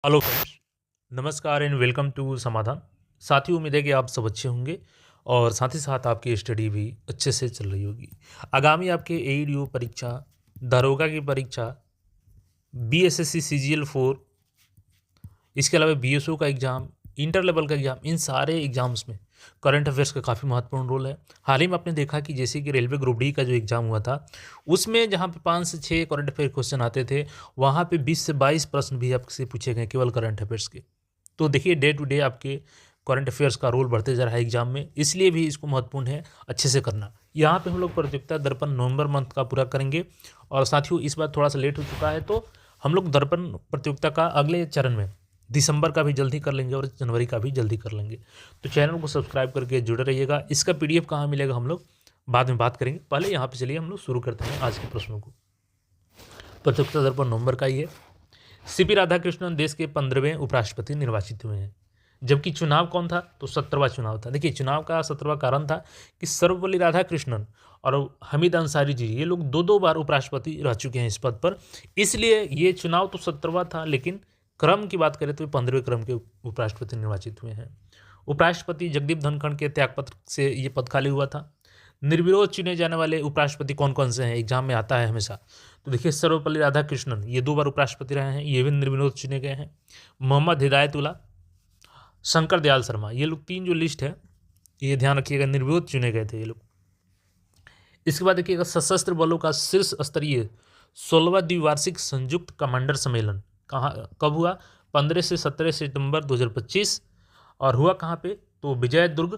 Hello friends, नमस्कार and welcome to समाधान। साथियों, उम्मीद है कि आप सब अच्छे होंगे और साथ ही साथ आपकी स्टडी भी अच्छे से चल रही होगी। आगामी आपके एईडीओ परीक्षा, दारोगा की परीक्षा, बीएसएससी सीजीएल 4, इसके अलावा बीएसओ का एग्ज़ाम, इंटर लेवल का एग्ज़ाम, इन सारे एग्ज़ाम्स में करंट अफेयर्स का काफ़ी महत्वपूर्ण रोल है। हाल ही में आपने देखा कि जैसे कि रेलवे ग्रुप डी का जो एग्ज़ाम हुआ था, उसमें जहाँ पे 5 से 6 करंट अफेयर क्वेश्चन आते थे, वहाँ पे 20 से 22 प्रश्न भी आपसे पूछे गए केवल करंट अफेयर्स के। तो देखिए, डे टू डे आपके करंट अफेयर्स का रोल बढ़ते जा रहा है एग्जाम में, इसलिए भी इसको महत्वपूर्ण है अच्छे से करना। यहाँ पे हम लोग प्रतियोगिता दर्पण नवंबर मंथ का पूरा करेंगे और साथियों इस बार थोड़ा सा लेट हो चुका है, तो हम लोग दर्पण प्रतियोगिता का अगले चरण में दिसंबर का भी जल्दी कर लेंगे और जनवरी का भी जल्दी कर लेंगे। तो चैनल को सब्सक्राइब करके जुड़े रहिएगा। इसका पीडीएफ कहाँ मिलेगा हम लोग बाद में बात करेंगे, पहले यहाँ पे चलिए हम लोग शुरू करते हैं आज के प्रश्नों को। प्रतियोगिता दर्पण नवंबर का ही है। सीपी राधाकृष्णन देश के 15वें उपराष्ट्रपति निर्वाचित हुए हैं, जबकि चुनाव कौन था? तो 17वां चुनाव था। देखिए, चुनाव का 17वां कारण था कि सर्वपल्ली राधाकृष्णन और हमीद अंसारी जी, ये लोग दो दो बार उपराष्ट्रपति रह चुके हैं इस पद पर, इसलिए ये चुनाव तो 17वां था, लेकिन क्रम की बात करें तो 15वें क्रम के उपराष्ट्रपति निर्वाचित हुए हैं। उपराष्ट्रपति जगदीप धनखड़ के त्यागपत्र से ये पद खाली हुआ था। निर्विरोध चुने जाने वाले उपराष्ट्रपति कौन कौन से हैं? एग्जाम में आता है हमेशा। तो देखिए, सर्वपल्ली राधाकृष्णन ये 2 बार उपराष्ट्रपति रहे हैं, ये भी निर्विरोध चुने गए हैं। मोहम्मद हिदायतुल्ला, शंकर दयाल शर्मा, ये लोग 3 जो लिस्ट है, ये ध्यान रखिएगा, निर्विरोध चुने गए थे ये लोग। इसके बाद देखिएगा, सशस्त्र बलों का शीर्ष स्तरीय 16वां द्विवार्षिक संयुक्त कमांडर सम्मेलन कहाँ कब हुआ? 15 से 17 सितंबर 2025। और हुआ कहाँ पे? तो विजय दुर्ग,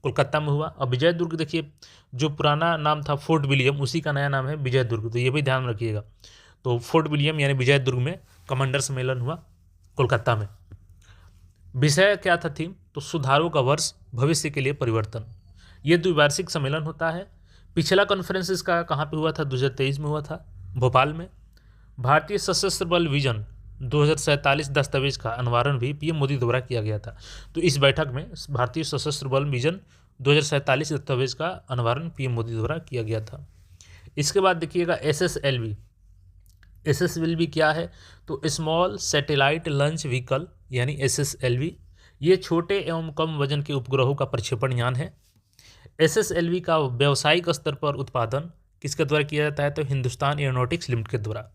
कोलकाता में हुआ। अब विजय दुर्ग देखिए, जो पुराना नाम था फोर्ट विलियम, उसी का नया नाम है विजय दुर्ग, तो ये भी ध्यान रखिएगा। तो फोर्ट विलियम यानी विजय दुर्ग में कमांडर सम्मेलन हुआ कोलकाता में। विषय क्या था? थीम तो सुधारों का वर्ष, भविष्य के लिए परिवर्तन। ये द्विवार्षिक सम्मेलन होता है। पिछला कॉन्फ्रेंस इसका कहाँ पे हुआ था? 2023 में हुआ था, भोपाल में। भारतीय सशस्त्र बल विजन 2047 दस्तावेज का अनावरण भी पीएम मोदी द्वारा किया गया था। तो इस बैठक में भारतीय सशस्त्र बल विजन 2047 दस्तावेज का अनावरण पीएम मोदी द्वारा किया गया था। इसके बाद देखिएगा, एसएसएलवी। एसएसएलवी क्या है? तो स्मॉल सैटेलाइट लॉन्च व्हीकल यानी एसएसएलवी। ये छोटे एवं कम वजन के उपग्रहों का प्रक्षेपण यान है। एसएसएलवी का व्यावसायिक स्तर पर उत्पादन किसके द्वारा किया जाता है? तो हिंदुस्तान एरोनॉटिक्स लिमिटेड के द्वारा।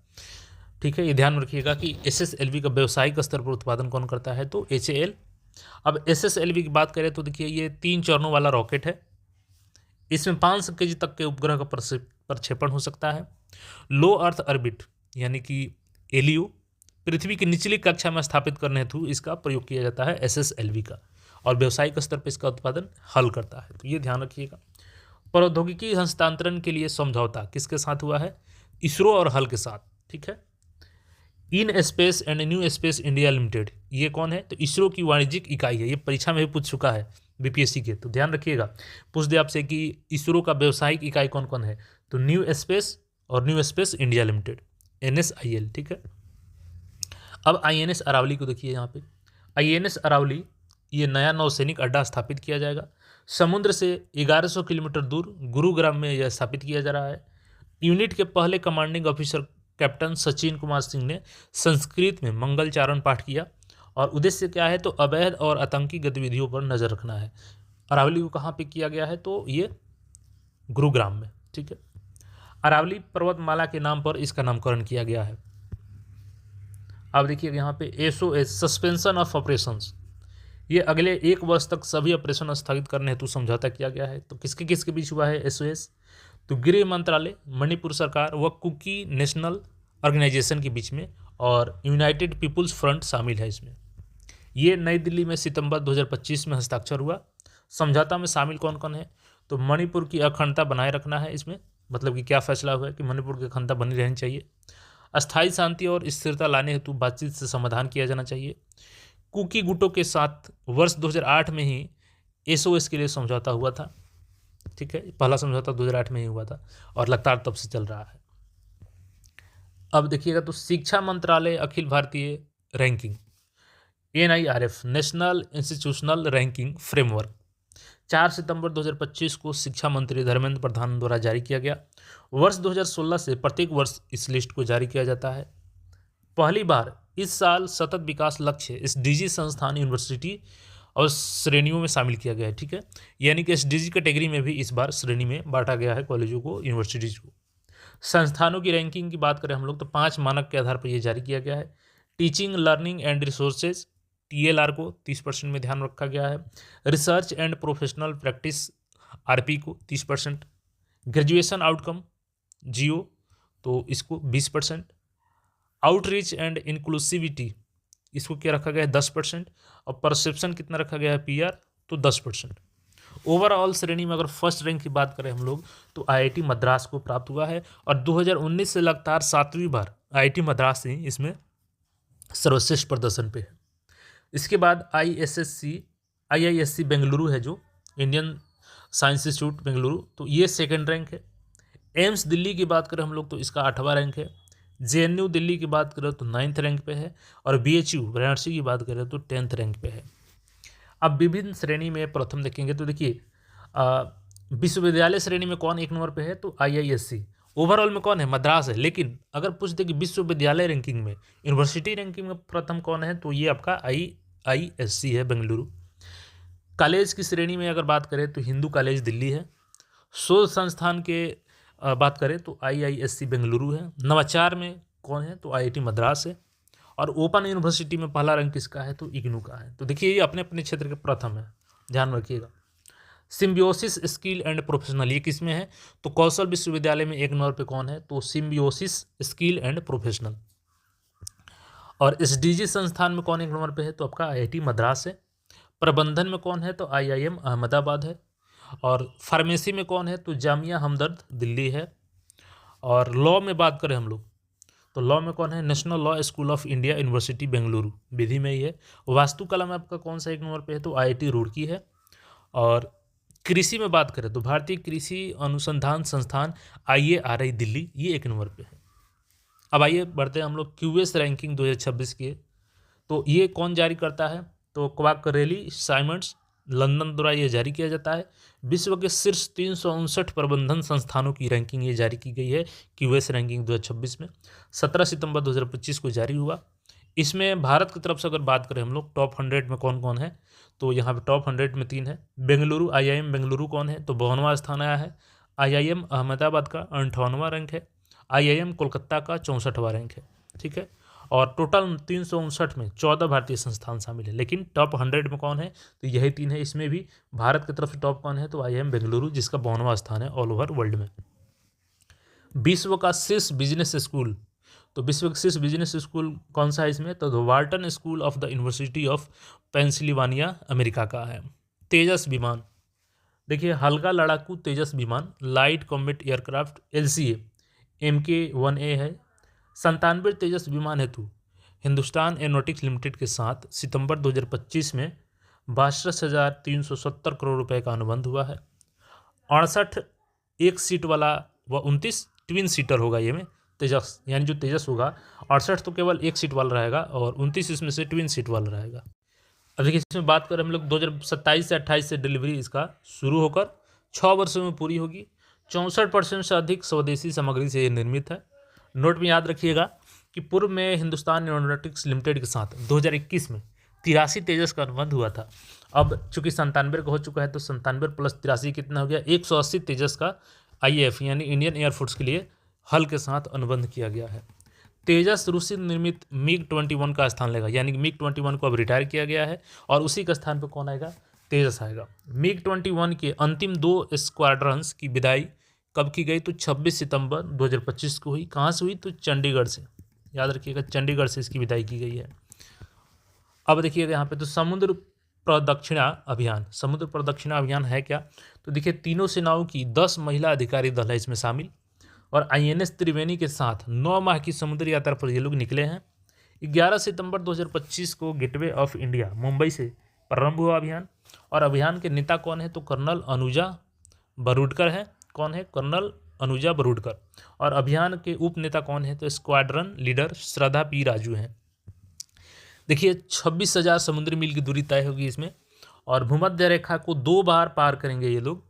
ठीक है, ये ध्यान रखिएगा कि एसएसएलवी का व्यावसायिक स्तर पर उत्पादन कौन करता है? तो एचएएल। अब एसएसएलवी की बात करें तो देखिए, ये 3 चरणों वाला रॉकेट है। इसमें 500 केजी तक के उपग्रह का प्रक्षेपण हो सकता है। लो अर्थ ऑर्बिट यानी कि एलईओ, पृथ्वी की निचली कक्षा में स्थापित करने हेतु इसका प्रयोग किया जाता है एसएसएलवी का, और व्यावसायिक स्तर पर इसका उत्पादन हल करता है, तो ये ध्यान रखिएगा। प्रौद्योगिकी हस्तांतरण के लिए समझौता किसके साथ हुआ है? इसरो और हल के साथ। ठीक है। In space and new space India limited, ये कौन है? तो इसरो की वाणिज्यिक इकाई है। ये परीक्षा में भी पूछ चुका है बीपीएससी के, तो ध्यान रखिएगा। पूछ दे आपसे कि इसरो का व्यावसायिक इकाई कौन कौन है? तो न्यू स्पेस और new space India limited, NSIL। ठीक है। अब INS अरावली को देखिए, यहाँ पे INS अरावली, ये नया नौसैनिक अड्डा स्थापित किया जाएगा। समुद्र से 1100 किलोमीटर दूर गुरुग्राम में यह स्थापित किया जा रहा है। यूनिट के पहले commanding officer captain Sachin Kumar Singh ने संस्कृत में मंगलचारण पाठ किया, और उद्देश्य क्या है? तो अवैध और आतंकी गतिविधियों पर नजर रखना है। अरावली को कहाँ पे किया गया है? तो ये गुरुग्राम में। ठीक है। अरावली पर्वतमाला के नाम पर इसका नामकरण किया गया है। अब देखिए यहाँ पे SOS, सस्पेंशन ऑफ ऑपरेशंस, ये अगले 1 वर्ष तक सभी ऑपरेशन स्थगित करने हेतु समझौता किया गया है। तो किसके किसके बीच हुआ है SOS? तो गृह मंत्रालय, मणिपुर सरकार व कुकी नेशनल ऑर्गेनाइजेशन के बीच में, और यूनाइटेड पीपुल्स फ्रंट शामिल है इसमें। ये नई दिल्ली में सितंबर 2025 में हस्ताक्षर हुआ। समझौता में शामिल कौन कौन है? तो मणिपुर की अखंडता बनाए रखना है इसमें, मतलब कि क्या फैसला हुआ है कि मणिपुर की अखंडता बनी रहनी चाहिए। अस्थायी शांति और स्थिरता लाने हेतु बातचीत से समाधान किया जाना चाहिए। कुकी गुटों के साथ वर्ष 2008 में ही SOS के लिए समझौता हुआ था। ठीक है, पहला समझौता 2008 में ही हुआ था और लगातार तब से चल रहा है। अब देखिएगा, तो शिक्षा मंत्रालय Akhil Bharatiya ranking NIRF, national institutional ranking framework, 4 सितंबर 2025 को शिक्षा मंत्री धर्मेंद्र प्रधान द्वारा जारी किया गया। वर्ष 2016 से प्रत्येक वर्ष इस लिस्ट को जारी किया जाता है। पहली बार इस साल सतत विकास लक्ष्य एसडीजी संस्थान यूनिवर्सिटी और श्रेणियों में शामिल किया गया है। ठीक है, यानी कि एसडीजी कैटेगरी में भी इस बार श्रेणी में बांटा गया है कॉलेजों को, यूनिवर्सिटीज़ को। संस्थानों की रैंकिंग की बात करें हम लोग तो 5 मानक के आधार पर यह जारी किया गया है। Teaching learning and resources TLR को 30% में ध्यान रखा गया है। Research and professional practice RP को 30%। ग्रेजुएशन आउटकम GO तो इसको 20%। आउटरीच एंड इंक्लूसिविटी इसको क्या रखा गया है 10%। और परसेप्शन कितना रखा गया है PR तो 10%। ओवरऑल श्रेणी में अगर फर्स्ट रैंक की बात करें हम लोग तो IIT मद्रास को प्राप्त हुआ है और 2019 से लगातार 7वीं बार IIT मद्रास ही इसमें सर्वश्रेष्ठ प्रदर्शन पे है। इसके बाद IISc बेंगलुरु है जो इंडियन साइंस इंस्टीट्यूट बेंगलुरु, तो ये सेकंड रैंक है। एम्स दिल्ली की बात करें हम लोग तो इसका 8वां रैंक है। JNU दिल्ली की बात करें तो 9th रैंक पे है और BHU वाराणसी की बात करें तो 10th रैंक पे है। अब विभिन्न श्रेणी में प्रथम देखेंगे तो देखिए विश्वविद्यालय श्रेणी में कौन 1 नंबर पे है तो IISc। ओवरऑल में कौन है मद्रास है, लेकिन अगर पूछ दे कि विश्वविद्यालय रैंकिंग में, यूनिवर्सिटी रैंकिंग में प्रथम कौन है तो ये आपका IISc है बेंगलुरु। कॉलेज की श्रेणी में अगर बात करें तो हिंदू कॉलेज दिल्ली है। शोध संस्थान के बात करें तो IISc बेंगलुरु है। नवाचार में कौन है तो IIT मद्रास है। और ओपन यूनिवर्सिटी में पहला रैंक किसका है तो इग्नू का है। तो देखिए ये अपने अपने क्षेत्र के प्रथम है, ध्यान रखिएगा। सिम्बियोसिस स्किल एंड प्रोफेशनल ये किस में है तो कौशल विश्वविद्यालय में 1 नंबर पे कौन है तो सिम्बियोसिस स्किल एंड प्रोफेशनल। और SDG संस्थान में कौन 1 नंबर पे है तो आपका IIT मद्रास है। प्रबंधन में कौन है तो IIM अहमदाबाद है। और फार्मेसी में कौन है तो जामिया हमदर्द दिल्ली है। और लॉ में बात करें हम लोग तो लॉ में कौन है national law school of India university Bengaluru विधि में ही है। वास्तुकला में आपका कौन सा 1 नंबर पे है तो IIT रुड़की है। और कृषि में बात करें तो भारतीय कृषि अनुसंधान संस्थान IARI दिल्ली ये 1 नंबर पे है। अब आइए बढ़ते हैं हम लोग QS रैंकिंग 2026 की। तो ये कौन जारी करता है तो क्वाकरेली साइमंड्स लंदन द्वारा ये जारी किया जाता है। विश्व के शीर्ष 359 प्रबंधन संस्थानों की रैंकिंग ये जारी की गई है QS रैंकिंग 2026 में। 17 सितंबर 2025 को जारी हुआ। इसमें भारत की तरफ से अगर बात करें हम लोग टॉप 100 में कौन कौन है तो यहाँ पे टॉप 100 में 3 है। बेंगलुरु IIM बेंगलुरु कौन है तो 52वां स्थान आया है। IIM अहमदाबाद का 58वां रैंक है। IIM कोलकाता का 64वां रैंक है। ठीक है, और टोटल 359 में 14 भारतीय संस्थान शामिल है, लेकिन टॉप 100 में कौन है तो यही 3 है। इसमें भी भारत की तरफ से टॉप कौन है तो IIM बेंगलुरु जिसका 52वां स्थान है ऑल ओवर वर्ल्ड में। विश्व का शीर्ष बिजनेस स्कूल तो विश्व का शीर्ष बिजनेस स्कूल कौन सा है इसमें तो Wharton school of the university of Pennsylvania America का है। तेजस विमान देखिए हल्का लड़ाकू तेजस विमान light combat aircraft LCA MK-1A है। 97 तेजस विमान हेतु हिंदुस्तान एरोनॉटिक्स लिमिटेड के साथ सितंबर 2025 में 62,370 करोड़ रुपए का अनुबंध हुआ है। 68 एक सीट वाला व 29 ट्विन सीटर होगा ये में तेजस, यानी जो तेजस होगा 68 तो केवल 1 सीट वाला रहेगा और 29 इसमें से ट्विन सीट वाला रहेगा। अब देखिए इसमें बात करें हम लोग 2027 से 28 से डिलीवरी इसका शुरू होकर 6 वर्षों में पूरी होगी। 64% से अधिक स्वदेशी सामग्री से ये निर्मित है। नोट में याद रखिएगा कि पूर्व में हिंदुस्तान एरोनॉटिक्स लिमिटेड के साथ 2021 में 83 तेजस का अनुबंध हुआ था। अब चूंकि 97 का हो चुका है तो 97 प्लस 83 कितना हो गया 180 तेजस का IAF यानी इंडियन एयरफोर्स के लिए हल के साथ अनुबंध किया गया है। तेजस रूसी निर्मित MiG-21 का स्थान लेगा, यानी कि MiG-21 को अब रिटायर किया गया है और उसी का स्थान पर कौन आएगा तेजस आएगा। MiG-21 के अंतिम 2 स्क्वाड्रंस की विदाई कब की गई तो 26 सितंबर 2025 को हुई। कहाँ से हुई तो चंडीगढ़ से, याद रखिएगा चंडीगढ़ से इसकी विदाई की गई है। अब देखिएगा यहाँ पे तो समुद्र प्रदक्षिणा अभियान है क्या तो देखिए तीनों सेनाओं की 10 महिला अधिकारी दल है इसमें शामिल और INS त्रिवेणी के साथ 9 माह की समुद्री यात्रा पर ये लोग निकले हैं। 11 सितंबर 2025 को गेटवे ऑफ इंडिया मुंबई से प्रारंभ हुआ अभियान और अभियान के नेता कौन है तो कर्नल अनुजा बरूडकर है। कौन है कर्नल अनुजा बरूडकर। और अभियान के उप नेता कौन है तो स्क्वाड्रन लीडर श्रद्धा P राजू हैं। देखिए 26,000 समुद्री मील की दूरी तय होगी इसमें और भूमध्य रेखा को 2 बार पार करेंगे ये लोग।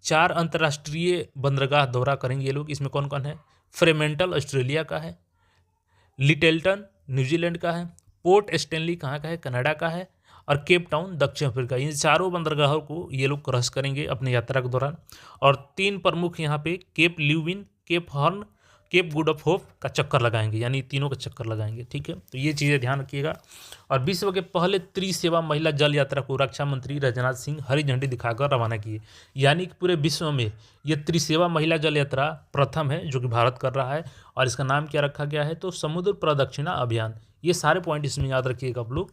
4 अंतर्राष्ट्रीय बंदरगाह दौरा करेंगे ये लोग। इसमें कौन कौन है फ्रेमेंटल ऑस्ट्रेलिया का है, लिटिलटन न्यूजीलैंड का है, पोर्ट स्टेनली कहाँ का है, कनाडा का है, और केप टाउन दक्षिण अफ्रीका। इन चारों बंदरगाहों को ये लोग क्रॉस करेंगे अपनी यात्रा के दौरान। और 3 प्रमुख यहाँ पे Cape Leeuwin, Cape Horn, Cape good of hope का चक्कर लगाएंगे, यानी तीनों का चक्कर लगाएंगे। ठीक है, तो ये चीज़ें ध्यान रखिएगा। और विश्व के पहले त्रिसेवा महिला जल यात्रा को रक्षा मंत्री राजनाथ सिंह हरी झंडी दिखाकर रवाना किए। यानी कि पूरे विश्व में ये त्रिसेवा महिला जल यात्रा प्रथम है जो कि भारत कर रहा है। और इसका नाम क्या रखा गया है, तो समुद्र प्रदक्षिणा अभियान। ये सारे पॉइंट इसमें याद रखिएगा आप लोग।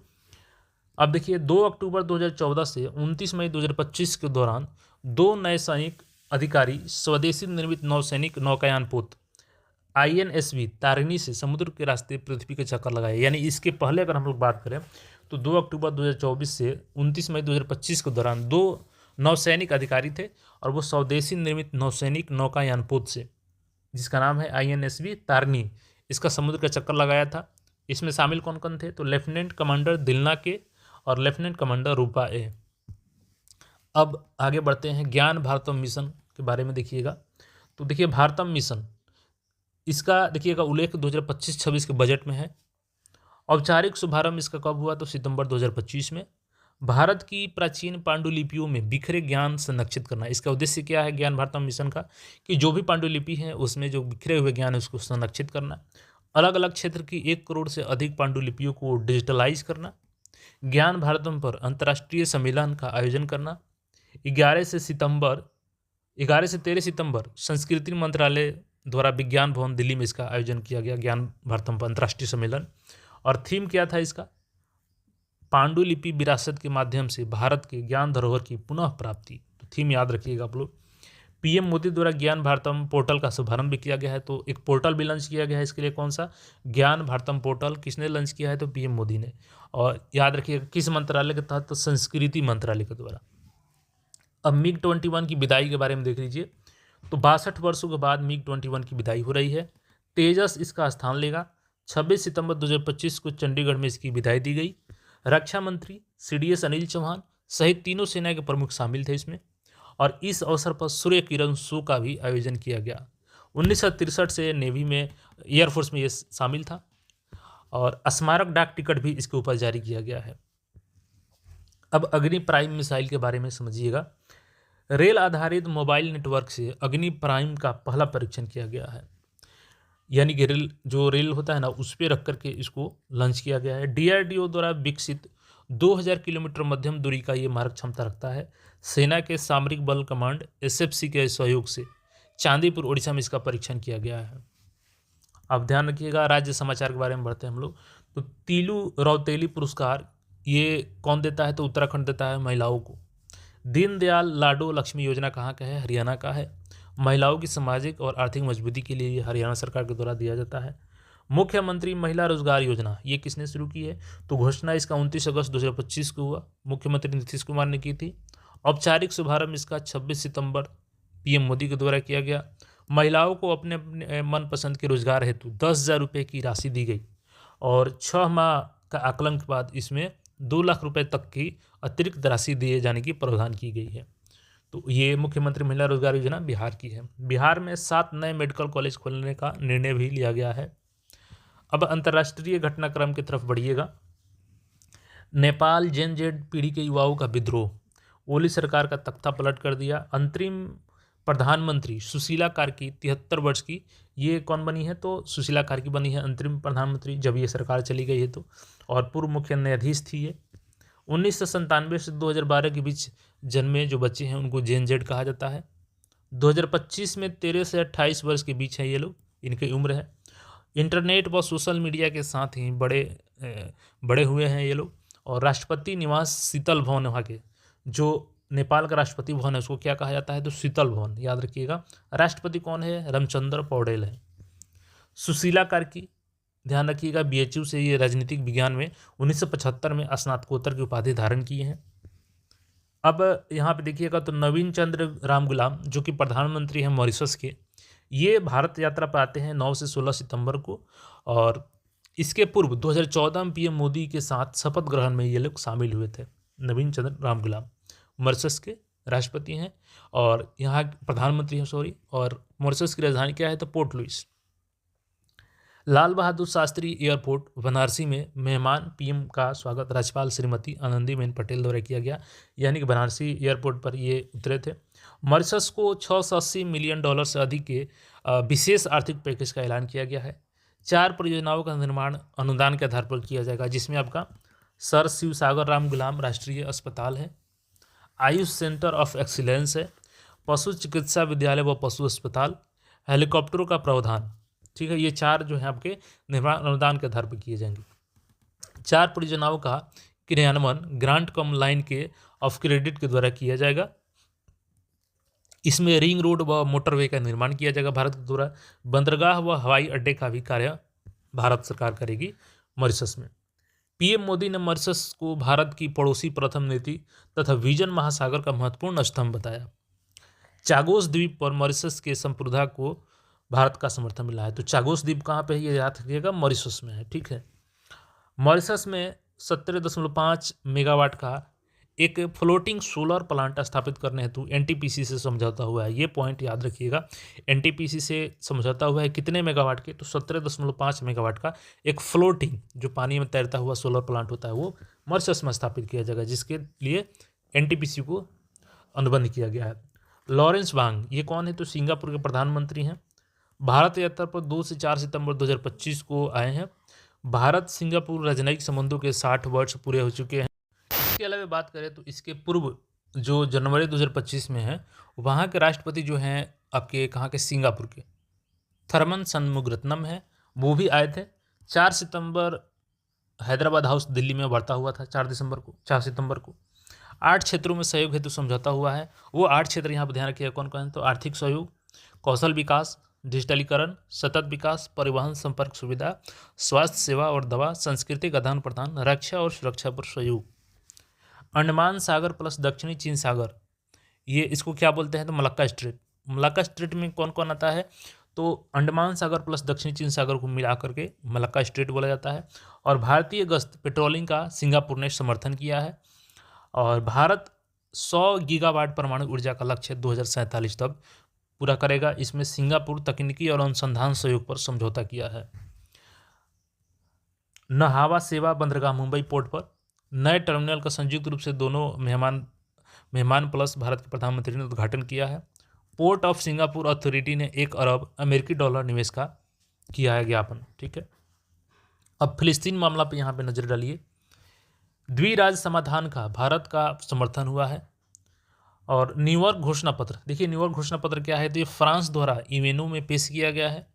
अब देखिए 2 अक्टूबर 2014 से 29 मई 2025 के दौरान 2 नए सैनिक अधिकारी स्वदेशी निर्मित नौसैनिक नौकायान पोत INSV तारिणी से समुद्र के रास्ते पृथ्वी के चक्कर लगाए। यानी इसके पहले अगर हम लोग बात करें तो 2 अक्टूबर 2024 से 29 मई 2025 के दौरान 2 नौसैनिक अधिकारी थे, और वो स्वदेशी निर्मित नौसैनिक नौकायान पोत से, जिसका नाम है INSV तारिणी, इसका समुद्र का चक्कर लगाया था। इसमें शामिल कौन कौन थे, तो लेफ्टिनेंट कमांडर दिलना के और लेफ्टिनेंट कमांडर रूपा ए। अब आगे बढ़ते हैं ज्ञान भारतम मिशन के बारे में। देखिएगा तो देखिए भारतम मिशन, इसका देखिएगा उल्लेख 2025-26 के बजट में है। औपचारिक शुभारंभ इसका कब हुआ, तो सितंबर 2025 में। भारत की प्राचीन पांडुलिपियों में बिखरे ज्ञान संरक्षित करना, इसका उद्देश्य क्या है ज्ञान भारतम मिशन का, कि जो भी पांडुलिपि है उसमें जो बिखरे हुए ज्ञान है उसको संरक्षित करना। अलग अलग क्षेत्र की 1 करोड़ से अधिक पांडुलिपियों को डिजिटलाइज करना। ज्ञान भारतम पर अंतर्राष्ट्रीय सम्मेलन का आयोजन करना। 11 से 13 सितंबर संस्कृति मंत्रालय द्वारा विज्ञान भवन दिल्ली में इसका आयोजन किया गया, ज्ञान भारतम पर अंतर्राष्ट्रीय सम्मेलन। और थीम क्या था इसका, पांडुलिपि विरासत के माध्यम से भारत के ज्ञान धरोहर की पुनः प्राप्ति। तो थीम याद रखिएगा आप लोग। PM मोदी द्वारा ज्ञान भारतम पोर्टल का शुभारंभ भी किया गया है, तो एक पोर्टल भी लॉन्च किया गया है इसके लिए। कौन सा, ज्ञान भारतम पोर्टल किसने लॉन्च किया है, तो PM मोदी ने। और याद रखिएगा किस मंत्रालय के तहत, तो संस्कृति मंत्रालय के द्वारा। अब MiG-21 की विदाई के बारे में देख लीजिए। तो 62 वर्षों के बाद MiG-21 की विदाई हो रही है। तेजस इसका स्थान लेगा। 26 सितंबर 2025 को चंडीगढ़ में इसकी विदाई दी गई। रक्षा मंत्री CDS अनिल चौहान सहित तीनों सेना के प्रमुख शामिल थे इसमें। और इस अवसर पर सूर्य किरण शो का भी आयोजन किया गया। 1963 से नेवी में, एयरफोर्स में ये शामिल था। और स्मारक डाक टिकट भी इसके ऊपर जारी किया गया है। अब अग्नि प्राइम मिसाइल के बारे में समझिएगा। रेल आधारित मोबाइल नेटवर्क से अग्नि प्राइम का पहला परीक्षण किया गया है। यानी कि रेल होता है ना, उस पर रख करके इसको लॉन्च किया गया है। DRDO द्वारा विकसित 2000 किलोमीटर मध्यम दूरी का ये मारक क्षमता रखता है। सेना के सामरिक बल कमांड SFC के सहयोग से चांदीपुर उड़ीसा में इसका परीक्षण किया गया है। अब ध्यान रखिएगा, राज्य समाचार के बारे में बढ़ते हैं हम लोग। तो तीलू रौतेली पुरस्कार ये कौन देता है, तो उत्तराखंड देता है महिलाओं को। दीनदयाल लाडो लक्ष्मी योजना कहाँ का है, हरियाणा का है। महिलाओं की सामाजिक और आर्थिक मजबूती के लिए ये हरियाणा सरकार के द्वारा दिया जाता है। मुख्यमंत्री महिला रोजगार योजना ये किसने शुरू की है, तो घोषणा इसका 29 अगस्त 2025 को हुआ, मुख्यमंत्री नीतीश कुमार ने की थी। औपचारिक शुभारंभ इसका 26 सितंबर PM मोदी के द्वारा किया गया। महिलाओं को अपने अपने मनपसंद के रोजगार हेतु 10,000 रुपये की राशि दी गई, और 6 माह का आकलन के बाद इसमें 2 लाख रुपए तक की अतिरिक्त राशि दिए जाने की प्रावधान की गई है। तो ये मुख्यमंत्री महिला रोजगार योजना बिहार की है। बिहार में 7 नए मेडिकल कॉलेज खोलने का निर्णय भी लिया गया है। अब अंतर्राष्ट्रीय घटनाक्रम की तरफ बढ़िएगा। नेपाल जेनजेड पीढ़ी के युवाओं का विद्रोह, ओली सरकार का तख्ता पलट कर दिया। अंतरिम प्रधानमंत्री सुशीला कार्की 73 वर्ष की, ये कौन बनी है, तो सुशीला कार्की बनी है अंतरिम प्रधानमंत्री जब ये सरकार चली गई है तो। और पूर्व मुख्य न्यायाधीश थी ये। 1997 से 2012 के बीच जन्मे जो बच्चे हैं उनको जेनजेड कहा जाता है। 2025 में 13 से 28 वर्ष के बीच है ये लोग, इनकी उम्र है। इंटरनेट व सोशल मीडिया के साथ ही बड़े हुए हैं ये लोग। और राष्ट्रपति निवास शीतल भवन, वहाँ के जो नेपाल का राष्ट्रपति भवन है उसको क्या कहा जाता है, तो शीतल भवन, याद रखिएगा। राष्ट्रपति कौन है, रामचंद्र पौडेल है। सुशीला कार्की ध्यान रखिएगा, BHU से ये राजनीतिक विज्ञान में 1975 में स्नातकोत्तर की उपाधि धारण की है। अब यहाँ पे देखिएगा तो नवीन चंद्र रामगुलाम जो कि प्रधानमंत्री हैं मॉरिशस के, ये भारत यात्रा पर आते हैं 9 से 16 सितंबर को। और इसके पूर्व 2014 में PM मोदी के साथ शपथ ग्रहण में ये लोग शामिल हुए थे। नवीन चंद्र रामगुलाम मॉरिशस के राष्ट्रपति हैं और यहाँ प्रधानमंत्री हैं, और मॉरिशस की राजधानी क्या है, तो port Louis. Lal Bahadur Shastri airport Banarasi में मेहमान पीएम का स्वागत राज्यपाल श्रीमती आनंदीबेन पटेल द्वारा किया गया, यानी कि बनारसी एयरपोर्ट पर ये उतरे थे। मॉरिशस को $680 मिलियन से अधिक के विशेष आर्थिक पैकेज का ऐलान किया गया है। 4 परियोजनाओं का निर्माण अनुदान के आधार पर किया जाएगा, जिसमें आपका सर शिव सागर राम गुलाम राष्ट्रीय अस्पताल है, आयुष सेंटर ऑफ एक्सीलेंस है, पशु चिकित्सा विद्यालय व पशु अस्पताल, हेलीकॉप्टरों का प्रावधान। ठीक है, ये 4 जो है आपके निर्माण अनुदान के आधार पर किए जाएंगे। 4 परियोजनाओं का क्रियान्वयन ग्रांट कम लाइन के ऑफ क्रेडिट के द्वारा किया जाएगा। इसमें रिंग रोड व मोटरवे का निर्माण किया जाएगा भारत के द्वारा। बंदरगाह व हवाई अड्डे का भी कार्य भारत सरकार करेगी मॉरिशस में। पीएम मोदी ने मॉरिशस को भारत की पड़ोसी प्रथम नीति तथा विजन महासागर का महत्वपूर्ण स्तंभ बताया। चागोस द्वीप पर मॉरिशस के संप्रभुता को भारत का समर्थन मिला है। तो चागोस द्वीप कहाँ पे है, ये याद रखिएगा, मॉरिशस में है। ठीक है, मॉरिशस में 17.5 मेगावाट का एक फ्लोटिंग सोलर प्लांट स्थापित करने हेतु एनटीपीसी से समझौता हुआ है। ये पॉइंट याद रखिएगा, एनटीपीसी से समझौता हुआ है कितने मेगावाट के, तो 17.5 मेगावाट का एक फ्लोटिंग जो पानी में तैरता हुआ सोलर प्लांट होता है वो मॉरिशस में स्थापित किया जाएगा, जिसके लिए एनटीपीसी को अनुबंध किया गया है। लॉरेंस वांग ये कौन है, तो सिंगापुर के प्रधानमंत्री हैं। भारत यात्रा पर 2 से 4 सितंबर 2025 को आए हैं। भारत सिंगापुर राजनयिक संबंधों के 60 वर्ष पूरे हो चुके हैं। इसके अलावा बात करें तो इसके पूर्व जो जनवरी 2025 में है, वहाँ के राष्ट्रपति जो हैं आपके कहाँ के, सिंगापुर के थरमन शनमुगरत्नम है, वो भी आए थे। 4 सितंबर हैदराबाद हाउस दिल्ली में वार्ता हुआ था, 4 सितंबर को 8 क्षेत्रों में सहयोग हेतु समझौता हुआ है। वो 8 क्षेत्र यहाँ पर ध्यान रखिएगा कौन कौन है, तो आर्थिक सहयोग, कौशल विकास, डिजिटलीकरण, सतत विकास, परिवहन संपर्क सुविधा, स्वास्थ्य सेवा और दवा, सांस्कृतिक आदान प्रदान, रक्षा और सुरक्षा पर सहयोग। अंडमान सागर प्लस दक्षिणी चीन सागर, ये इसको क्या बोलते हैं, तो मलक्का स्ट्रेट। मलक्का स्ट्रेट में कौन कौन आता है, तो अंडमान सागर प्लस दक्षिणी चीन सागर को मिला करके मलक्का स्ट्रेट बोला जाता है। और भारतीय गश्त पेट्रोलिंग का सिंगापुर ने समर्थन किया है। और भारत 100 गीगावाट परमाणु ऊर्जा का लक्ष्य 2047 तक पूरा करेगा। इसमें सिंगापुर तकनीकी और अनुसंधान सहयोग पर समझौता किया है। नहावा सेवा बंदरगाह मुंबई पोर्ट पर नए टर्मिनल का संयुक्त रूप से दोनों मेहमान प्लस भारत के प्रधानमंत्री ने उद्घाटन किया है। पोर्ट ऑफ सिंगापुर अथॉरिटी ने $1 अरब अमेरिकी निवेश का किया है ज्ञापन। ठीक है, अब फिलिस्तीन मामला पे यहाँ पे नजर डालिए। द्विराज्य समाधान का भारत का समर्थन हुआ है। और न्यूयॉर्क घोषणा पत्र, देखिए न्यूयॉर्क घोषणा पत्र क्या है, तो ये फ्रांस द्वारा यूएनओ में पेश किया गया है।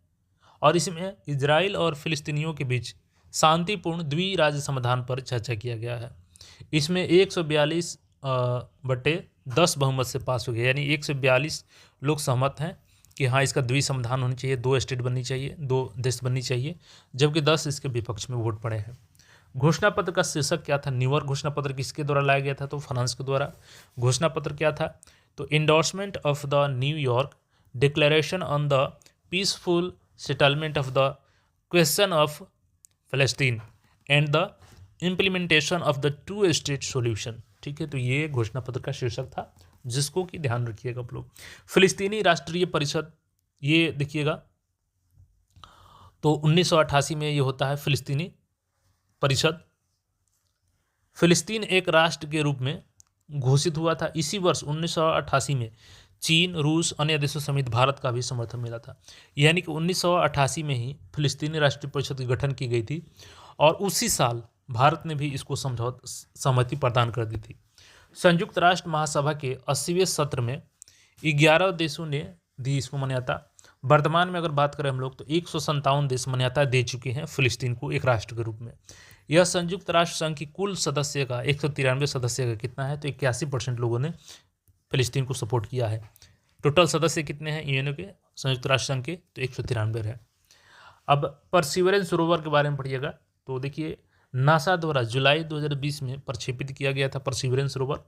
और इसमें इजराइल और फिलिस्तीनियों के बीच शांतिपूर्ण द्विराज्य समाधान पर चर्चा किया गया है। इसमें 142/10 बहुमत से पास हो गया, यानी 142 लोग सहमत हैं कि हाँ इसका द्वि समाधान होनी चाहिए, 2 स्टेट बननी चाहिए, 2 देश बननी चाहिए, जबकि 10 इसके विपक्ष में वोट पड़े हैं। घोषणा पत्र का शीर्षक क्या था, न्यूयॉर्क घोषणा पत्र किसके द्वारा लाया गया था, तो फ्रांस के द्वारा। घोषणा पत्र क्या था, तो endorsement of the New York declaration on the peaceful settlement of the question of Palestine and the implementation of the 2 state solution. ठीक है, तो ये घोषणा पत्र का शीर्षक था, जिसको कि ध्यान रखिएगा आप लोग। फिलिस्तीनी राष्ट्रीय परिषद, ये देखिएगा, तो 1988 में ये होता है फिलिस्तीनी परिषद। फिलिस्तीन एक राष्ट्र के रूप में घोषित हुआ था। इसी वर्ष 1988 में चीन, रूस, अन्य देशों समेत भारत का भी समर्थन मिला था। यानी कि 1988 में ही फिलिस्तीनी राष्ट्रीय परिषद की गठन की गई थी और उसी साल भारत ने भी इसको सहमति प्रदान कर दी थी। संयुक्त राष्ट्र महासभा के 80वें सत्र में 11 देशों ने दी इसको मान्यता। वर्तमान में अगर बात करें हम लोग, तो 157 देश मान्यता दे चुके हैं फिलिस्तीन को एक राष्ट्र के रूप में। यह संयुक्त राष्ट्र संघ की कुल सदस्य का 193 सदस्य का कितना है, तो 81% लोगों ने फिलिस्तीन को सपोर्ट किया है। टोटल सदस्य कितने हैं यूएनओ के, संयुक्त राष्ट्र संघ के, तो 193 है। अब परसिवरेंस रोवर के बारे में पढ़िएगा, तो देखिए नासा द्वारा जुलाई 2020 में प्रक्षेपित किया गया था परसिवरेंस रोवर।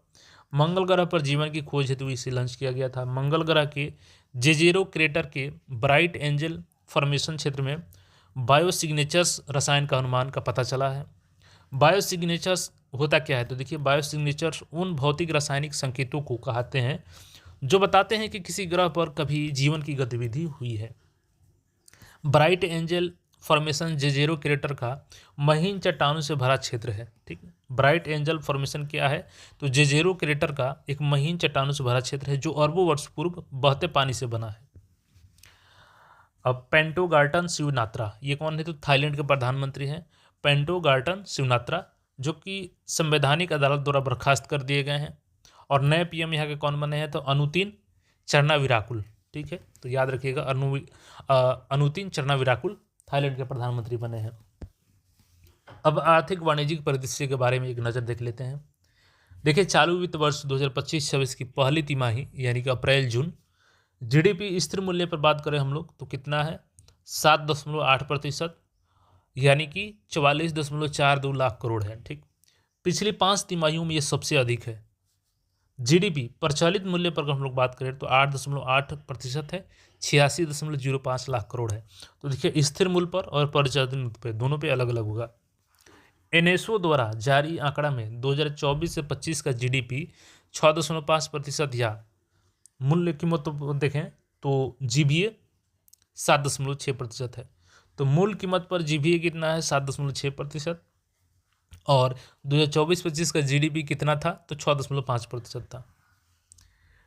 मंगल ग्रह पर जीवन की खोज हेतु इसे लॉन्च किया गया था। मंगल ग्रह के जेजेरो क्रेटर के ब्राइट एंजल फॉर्मेशन क्षेत्र में बायोसिग्नेचर्स रसायन का अनुमान का पता चला है। बायोसिग्नेचर्स होता क्या है, तो देखिए बायोसिग्नेचर्स उन भौतिक रासायनिक संकेतों को कहते हैं जो बताते हैं कि किसी ग्रह पर कभी जीवन की गतिविधि हुई है। Bright angel formation Jezero crater का महीन चट्टानों से भरा क्षेत्र है। ठीक है, ब्राइट एंजल फॉर्मेशन क्या है? तो जेजेरो क्रेटर का एक महीन चट्टानों से भरा क्षेत्र है जो अरबों वर्ष पूर्व बहते पानी से बना है। अब पेंटोगार्टन शिवनात्रा, ये कौन है? तो थाईलैंड के प्रधानमंत्री हैं पेंटोगार्टन शिवनात्रा, जो कि संवैधानिक अदालत द्वारा बर्खास्त कर दिए गए हैं। और नए पीएम यहाँ के कौन बने हैं? तो अनुतिन चरनाविराकुल। ठीक है, तो याद रखिएगा अनुतिन चरनाविराकुल थाईलैंड के प्रधानमंत्री बने हैं। अब आर्थिक वाणिज्यिक परिदृश्य के बारे में एक नज़र देख लेते हैं। देखिए, चालू वित्त वर्ष 2025-26 की पहली तिमाही यानी कि अप्रैल जून जीडीपी स्थिर मूल्य पर बात करें हम लोग तो कितना है? 7.8%, यानी कि 44.42 लाख करोड़ है। ठीक, पिछली 5 तिमाहियों में ये सबसे अधिक है। जीडीपी प्रचलित मूल्य पर अगर हम लोग बात करें तो 8.8% है, 86.05 लाख करोड़ है। तो देखिए, स्थिर मूल्य पर और प्रचलित मूल्य पर दोनों पे अलग अलग होगा। एनएसओ द्वारा जारी आंकड़ा में 2024 से 25 का जीडीपी 6.5% या मूल्य कीमत देखें तो जीबीए 7.6% है। तो मूल कीमत पर जीबीए कितना है? 7.6%। और 2024-25 का जीडीपी कितना था? तो 6.5% था।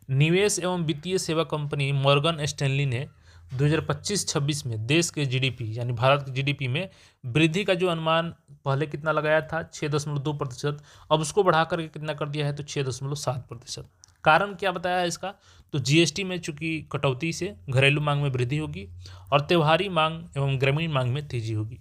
निवेश एवं वित्तीय सेवा कंपनी मॉर्गन स्टैनली ने 2025-26 में देश के जीडीपी यानी भारत के जीडीपी में वृद्धि का जो अनुमान पहले कितना लगाया था? 6.2%, अब उसको बढ़ा करके कितना कर दिया है? तो 6.7%। कारण क्या बताया है इसका? तो जीएसटी में चूंकि कटौती से घरेलू मांग में वृद्धि होगी और त्योहारी मांग एवं ग्रामीण मांग में तेजी होगी।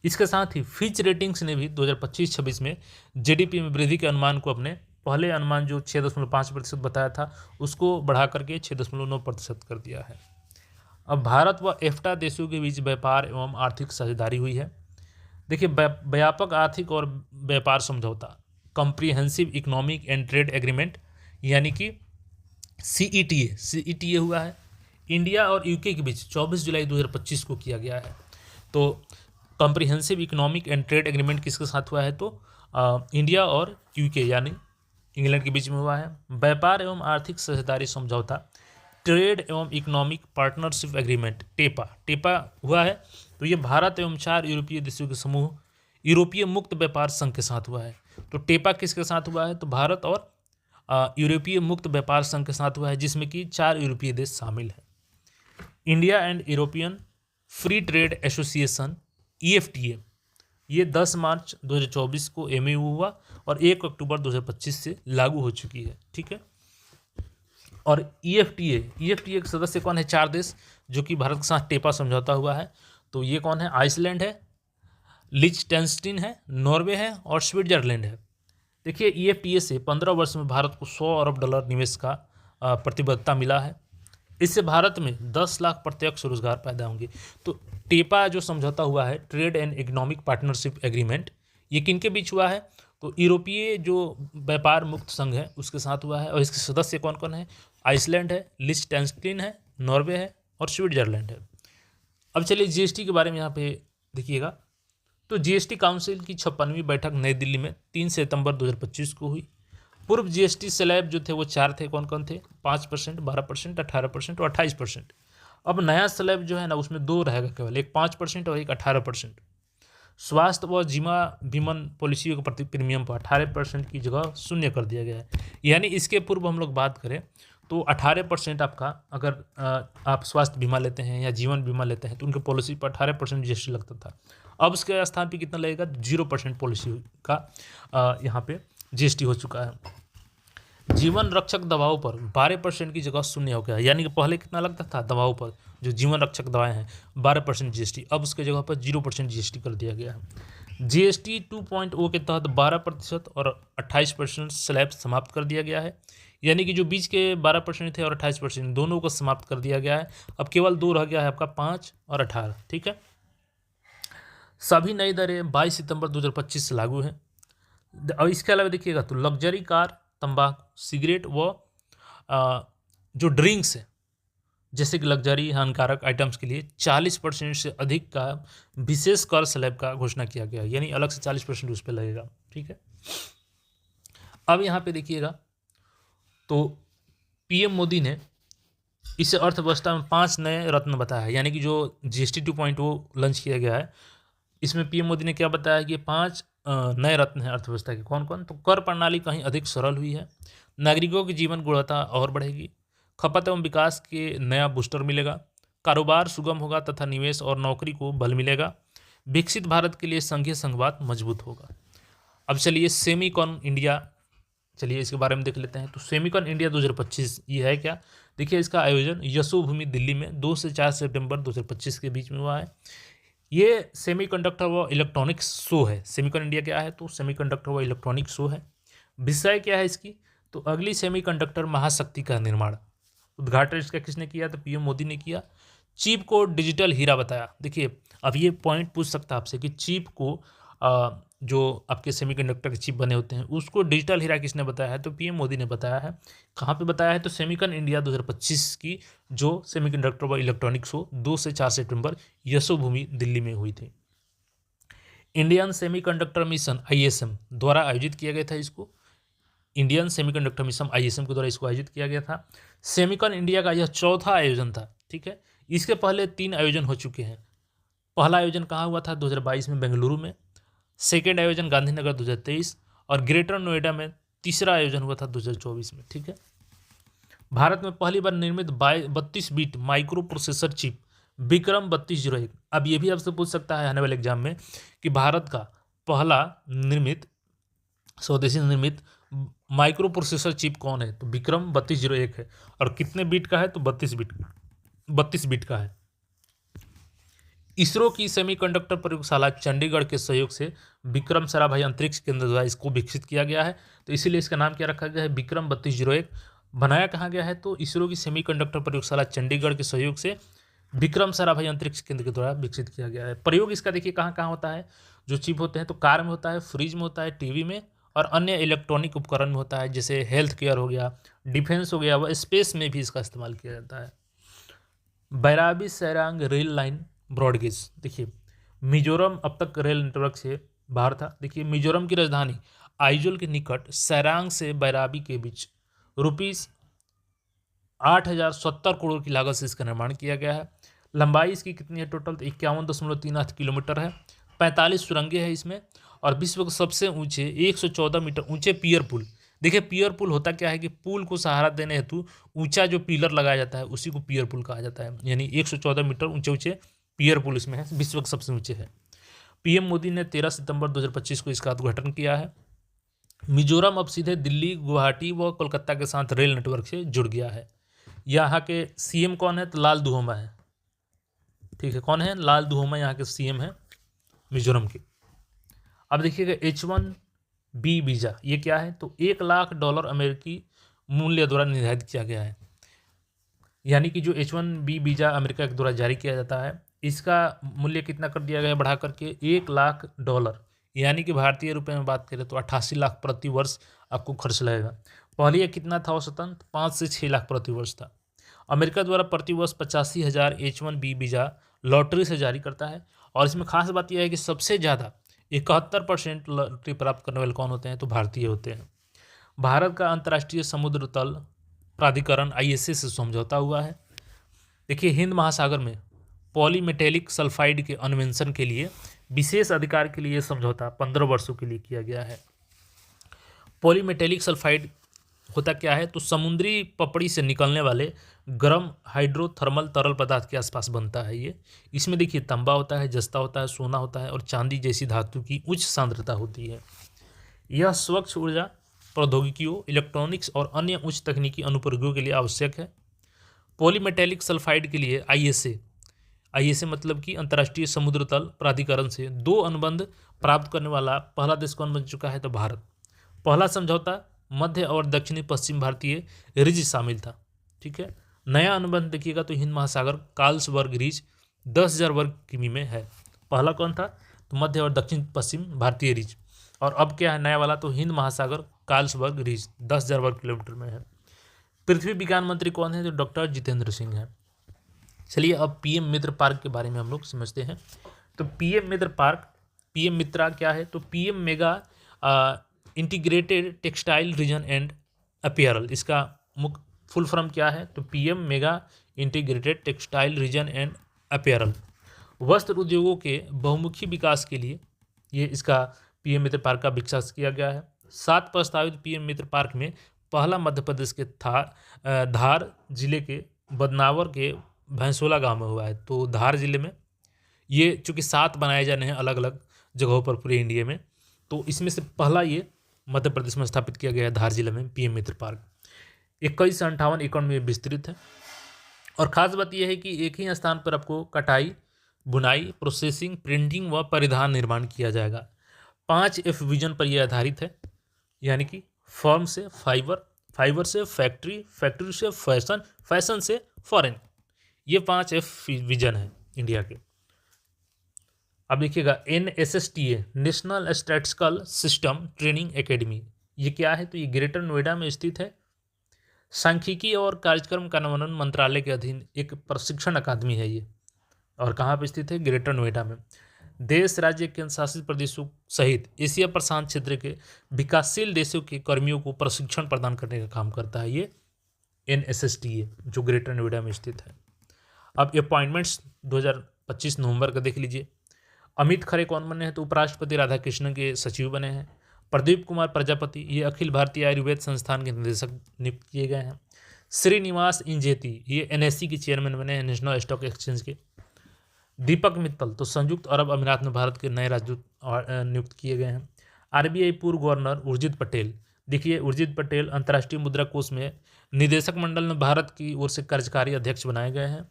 इसके साथ ही फिच रेटिंग्स ने भी 2025-26 में जीडीपी में वृद्धि के अनुमान को अपने पहले अनुमान जो 6.5% बताया था उसको बढ़ा करके 6.9% कर दिया है। अब भारत व एफ्टा देशों के बीच व्यापार एवं आर्थिक साझेदारी हुई है। देखिए, व्यापक आर्थिक और व्यापार समझौता comprehensive economic and trade agreement यानी कि सीईटीए हुआ है इंडिया और यूके के बीच 24 जुलाई 2025 को किया गया है। तो comprehensive economic and trade agreement किसके साथ हुआ है? तो इंडिया और यूके यानी इंग्लैंड के बीच में हुआ है। व्यापार एवं आर्थिक साझेदारी समझौता ट्रेड एवं इकोनॉमिक पार्टनरशिप एग्रीमेंट टेपा हुआ है। तो ये भारत एवं 4 यूरोपीय देशों के समूह यूरोपीय मुक्त व्यापार संघ के साथ हुआ है। तो टेपा किसके साथ हुआ है? तो भारत और यूरोपीय मुक्त व्यापार संघ के साथ हुआ है, जिसमें कि 4 यूरोपीय देश शामिल हैं। India and European free trade association EFTA ये 10 मार्च 2024 को MOU हुआ और 1 अक्टूबर 2025 से लागू हो चुकी है। ठीक है, और EFTA के सदस्य कौन है? 4 देश जो कि भारत के साथ टेपा समझौता हुआ है। तो ये कौन है? आइसलैंड है, लिechtenstein है, नॉर्वे है और स्विट्जरलैंड है। देखिए, EFTA से 15 वर्ष में भारत को $100 अरब निवेश का प्रतिबद्धता मिला है। इससे भारत में 10 लाख प्रत्यक्ष रोजगार पैदा होंगे। तो टेपा जो समझौता हुआ है trade and economic partnership agreement, ये किनके बीच हुआ है? तो यूरोपीय जो व्यापार मुक्त संघ है उसके साथ हुआ है। और इसके सदस्य कौन कौन है? आइसलैंड है, लिechtenstein है, नॉर्वे है और स्विट्जरलैंड है। अब चलिए जीएसटी के बारे में यहाँ पे देखिएगा। तो जीएसटी काउंसिल की 56वीं बैठक नई दिल्ली में 3 सितंबर 2025 को हुई। पूर्व जीएसटी स्लैब जो थे वो 4 थे। कौन कौन थे? 5%, 12%, 18% और 28%। अब नया स्लैब जो है ना उसमें 2 रहेगा केवल, एक 5% और एक 18%। स्वास्थ्य व जीवा बीमन पॉलिसियों के प्रति प्रीमियम पर 18% की जगह शून्य कर दिया गया है। यानी इसके पूर्व हम लोग बात करें तो 18% आपका अगर आप स्वास्थ्य बीमा लेते हैं या जीवन बीमा लेते हैं तो उनके पॉलिसी पर 18% जीएसटी लगता था। अब उसके स्थान पे कितना लगेगा? 0% पॉलिसी का यहाँ पे जीएसटी हो चुका है। जीवन रक्षक दवाओं पर 12% की जगह शून्य हो गया। यानी कि पहले कितना लगता था दवाओं पर? जो जीवन रक्षक दवाएं हैं 12% जीएसटी, अब उसके जगह पर 0% जीएसटी कर दिया गया है। जीएसटी 2.0 के तहत 12% और 28% स्लैब समाप्त कर दिया गया है। यानी कि जो बीच के 12% थे और 28% दोनों को समाप्त कर दिया गया है। अब केवल 2 रह गया है आपका 5 और 18। ठीक है, सभी नई दरें 22 सितंबर 2025 से लागू हैं। और इसके अलावा देखिएगा तो लग्जरी कार, तंबाकू, सिगरेट व जो ड्रिंक्स है जैसे कि लग्जरी हानिकारक आइटम्स के लिए 40% से अधिक का विशेष कर स्लैब का घोषणा किया गया। यानी अलग से 40% उस पर लगेगा। ठीक है, अब यहाँ पे देखिएगा तो पीएम मोदी ने इस अर्थव्यवस्था में 5 नए रत्न बताया है, यानी कि जो जीएसटी 2.0 वो लॉन्च किया गया है। इसमें पीएम मोदी ने क्या बताया कि 5 नए रत्न हैं अर्थव्यवस्था के। कौन-कौन? तो कर प्रणाली कहीं अधिक सरल हुई है, नागरिकों की जीवन गुणवत्ता और बढ़ेगी, खपत एवं विकास के नया बूस्टर मिलेगा, कारोबार सुगम होगा तथा निवेश और नौकरी को बल मिलेगा, विकसित भारत के लिए संघीय संघवाद मजबूत होगा। अब चलिए सेमीकॉन इंडिया, चलिए इसके बारे में देख लेते हैं। तो सेमीकॉन इंडिया 2025 ये है क्या? देखिए इसका आयोजन यशोभूमि दिल्ली में 2 से 4 सितंबर 2025 के बीच में हुआ है। ये सेमीकंडक्टर व इलेक्ट्रॉनिक्स शो है। सेमीकॉन इंडिया क्या है? तो सेमीकंडक्टर व इलेक्ट्रॉनिक शो है। विषय क्या है इसकी? तो अगली सेमीकंडक्टर महाशक्ति का निर्माण। उद्घाटन इसका किसने किया? तो पीएम मोदी ने किया। चिप को डिजिटल हीरा बताया। देखिए अब ये पॉइंट पूछ सकता है आपसे कि चिप को जो आपके सेमीकंडक्टर के चिप बने होते हैं उसको डिजिटल हीरा किसने बताया है? तो पीएम मोदी ने बताया है। कहाँ पे बताया है? तो सेमीकॉन इंडिया 2025 की जो सेमीकंडक्टर व इलेक्ट्रॉनिक शो 2 से 4 सितंबर यशोभूमि दिल्ली में हुई थी। इंडियन सेमीकंडक्टर मिशन आईएसएम द्वारा आयोजित किया गया था इसको। इंडियन सेमीकंडक्टर मिशन आईएसएम के द्वारा इसको आयोजित किया गया था। सेमीकॉन इंडिया का यह चौथा आयोजन था। ठीक है, इसके पहले 3 आयोजन हो चुके हैं। पहला आयोजन कहाँ हुआ था? 2022 में बेंगलुरु में। सेकेंड आयोजन गांधीनगर 2023 और ग्रेटर नोएडा में तीसरा आयोजन हुआ था 2024 में। ठीक है, भारत में पहली बार निर्मित 32 bit micro processor chip Vikram 3201। अब ये भी आपसे पूछ सकता है आने वाले एग्जाम में कि भारत का पहला निर्मित स्वदेशी निर्मित माइक्रो प्रोसेसर चिप कौन है? तो विक्रम 3201 है। और कितने बीट का है? तो 32 बीट का है। इसरो की सेमीकंडक्टर प्रयोगशाला चंडीगढ़ के सहयोग से विक्रम साराभाई अंतरिक्ष केंद्र द्वारा इसको विकसित किया गया है। तो इसीलिए इसका नाम क्या रखा गया है? विक्रम 3201। बनाया कहाँ गया है? तो इसरो की सेमीकंडक्टर प्रयोगशाला चंडीगढ़ के सहयोग से विक्रम साराभाई अंतरिक्ष केंद्र के द्वारा विकसित किया गया है। प्रयोग इसका देखिए कहाँ कहाँ होता है। जो चिप होते हैं तो कार में होता है, फ्रिज में होता है, टीवी में और अन्य इलेक्ट्रॉनिक उपकरण में होता है, जैसे हेल्थ केयर हो गया, डिफेंस हो गया, व स्पेस में भी इसका इस्तेमाल किया जाता है। Bairabi Sairang rail line broad gauge. देखिए मिजोरम अब तक रेल नेटवर्क से बाहर था। देखिए मिजोरम की राजधानी आइजोल के निकट सैरांग से बैराबी के बीच रुपीस 8,070 करोड़ की लागत से इसका निर्माण किया गया है। लंबाई इसकी कितनी है टोटल? 51.38 किलोमीटर है। 45 सुरंगें हैं इसमें और विश्व के सबसे ऊंचे 114 मीटर ऊंचे पियर पुल। देखिए पियर पुल होता क्या है कि पुल को सहारा देने हेतु ऊंचा जो पिलर लगाया जाता है उसी को पियर पुल कहा जाता है। यानी 114 मीटर ऊंचे ऊंचे पियर पुल इसमें है, विश्व के सबसे ऊंचे है। पीएम मोदी ने 13 सितंबर 2025 को इसका उद्घाटन किया है। मिजोरम अब सीधे दिल्ली, गुवाहाटी व कोलकाता के साथ रेल नेटवर्क से जुड़ गया है। यहाँ के सीएम कौन है? तो लाल दुहोमा है। ठीक है, कौन है? लाल दुहोमा यहाँ के सीएम है मिजोरम के। अब देखिएगा H1B वीज़ा ये क्या है? तो $1,00,000 अमेरिकी मूल्य द्वारा निर्धारित किया गया है। यानी कि जो H1B वीज़ा अमेरिका के द्वारा जारी किया जाता है इसका मूल्य कितना कर दिया गया बढ़ा करके $1,00,000, यानी कि भारतीय रुपए में बात करें तो 88 लाख प्रति वर्ष आपको खर्च लगेगा। पहले ये कितना था औसतन? 5 से 6 लाख प्रति वर्ष था। अमेरिका द्वारा प्रति वर्ष 85,000 H1B वीज़ा लॉटरी से जारी करता है। और इसमें खास बात यह है कि सबसे ज़्यादा 71% लॉटरी प्राप्त करने वाले कौन होते हैं? तो भारतीय होते हैं। भारत का अंतर्राष्ट्रीय समुद्र तल प्राधिकरण ISA से समझौता हुआ है। देखिए हिंद महासागर में पॉलीमेटेलिक सल्फाइड के अन्वेषण के लिए विशेष अधिकार के लिए समझौता 15 वर्षों के लिए किया गया है। पॉलीमेटेलिक सल्फाइड होता क्या है? तो समुद्री पपड़ी से निकलने वाले गर्म हाइड्रोथर्मल तरल पदार्थ के आसपास बनता है ये। इसमें देखिए तांबा होता है, जस्ता होता है, सोना होता है और चांदी जैसी धातु की उच्च सांद्रता होती है। यह स्वच्छ ऊर्जा प्रौद्योगिकियों, इलेक्ट्रॉनिक्स और अन्य उच्च तकनीकी अनुप्रयोगों के लिए आवश्यक है। पॉलीमेटेलिक सल्फाइड के लिए ISA मतलब कि अंतर्राष्ट्रीय समुद्र तल प्राधिकरण से 2 अनुबंध प्राप्त करने वाला पहला देश कौन बन चुका है? तो भारत। पहला समझौता मध्य और दक्षिणी पश्चिम भारतीय रिज शामिल था। ठीक है, नया अनुबंध देखिएगा तो हिंद महासागर कार्लसबर्ग रिज 10,000 वर्ग किमी में है। पहला कौन था? तो मध्य और दक्षिण पश्चिम भारतीय रिज। और अब क्या है नया वाला? तो हिंद महासागर कार्लसबर्ग रिज 10,000 वर्ग किलोमीटर में है। पृथ्वी विज्ञान मंत्री कौन है? तो डॉक्टर जितेंद्र सिंह है। चलिए अब पीएम मित्र पार्क के बारे में हम लोग समझते हैं। तो PM Mitra park, PM Mitra क्या है? तो PM mega integrated textile region and apparel इसका मुख्य फुल फॉर्म क्या है, तो PM mega integrated textile region and apparel. वस्त्र उद्योगों के बहुमुखी विकास के लिए ये इसका पीएम मित्र पार्क का विकास किया गया है। 7 प्रस्तावित पीएम मित्र पार्क में पहला मध्य प्रदेश के धार जिले के बदनावर के भैंसोला गांव में हुआ है। तो धार जिले में ये चूँकि 7 बनाए जाने हैं अलग अलग जगहों पर पूरे इंडिया में, तो इसमें से पहला ये मध्य प्रदेश में स्थापित किया गया है धार जिले में पीएम मित्र पार्क। 21 से 58 एकड़ में विस्तृत है और ख़ास बात यह है कि एक ही स्थान पर आपको कटाई, बुनाई, प्रोसेसिंग, प्रिंटिंग व परिधान निर्माण किया जाएगा। 5 विजन पर यह आधारित है, यानी कि फर्म से फाइबर, फाइबर से फैक्ट्री, फैक्ट्री से फैशन, फैशन से फॉरेन। ये 5 विजन है इंडिया के। अब देखिएगा NSSTA national statistical system training academy, ये क्या है, तो ये ग्रेटर नोएडा में स्थित है। सांख्यिकी और कार्यक्रम कार्यान्वयन मंत्रालय के अधीन एक प्रशिक्षण अकादमी है ये, और कहाँ पर स्थित है, ग्रेटर नोएडा में। देश, राज्य, केंद्र शासित प्रदेशों सहित एशिया प्रशांत क्षेत्र के विकासशील देशों के कर्मियों को प्रशिक्षण प्रदान करने का काम करता है ये NSSTA, जो ग्रेटर नोएडा में स्थित है। अब अपॉइंटमेंट्स 2025 नवंबर का देख लीजिए। अमित खरे कौन बने हैं, तो उपराष्ट्रपति राधाकृष्णन के सचिव बने हैं। प्रदीप कुमार प्रजापति ये अखिल भारतीय आयुर्वेद संस्थान के निदेशक नियुक्त किए गए हैं। श्रीनिवास इंजेती ये NSE के चेयरमैन बने हैं, नेशनल स्टॉक एक्सचेंज के। दीपक मित्तल तो संयुक्त अरब अमीरात में भारत के नए राजदूत नियुक्त किए गए हैं। RBI पूर्व गवर्नर उर्जित पटेल, देखिए उर्जित पटेल अंतर्राष्ट्रीय मुद्रा कोष में निदेशक मंडल में भारत की ओर से कार्यकारी अध्यक्ष बनाए गए हैं।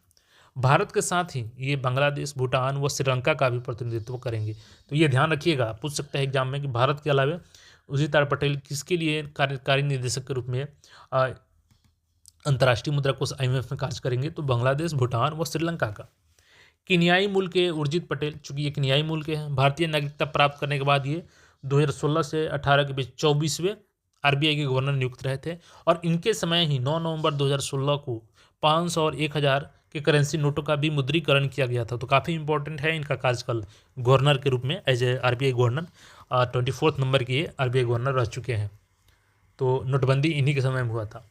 भारत के साथ ही ये बांग्लादेश, भूटान व श्रीलंका का भी प्रतिनिधित्व करेंगे। तो ये ध्यान रखिएगा, पूछ सकता है एग्जाम में कि भारत के अलावा उर्जित पटेल किसके लिए कार्यकारी निदेशक के रूप में अंतर्राष्ट्रीय मुद्रा कोष IMF में कार्य करेंगे, तो बांग्लादेश, भूटान व श्रीलंका का। केन्याई मूल के उर्जित पटेल, चूंकि ये केन्याई मूल के हैं, भारतीय नागरिकता प्राप्त करने के बाद ये 2016 से 18 के बीच 24वें RBI के गवर्नर नियुक्त रहे थे, और इनके समय ही 9 नवंबर 2016 को 500 और 1000 के करेंसी नोटों का भी मुद्रीकरण किया गया था। तो काफ़ी इंपॉर्टेंट है इनका कार्यकाल गवर्नर के रूप में, as a RBI governor. 24 number के ये RBI गवर्नर रह चुके हैं। तो नोटबंदी इन्हीं के समय में हुआ था।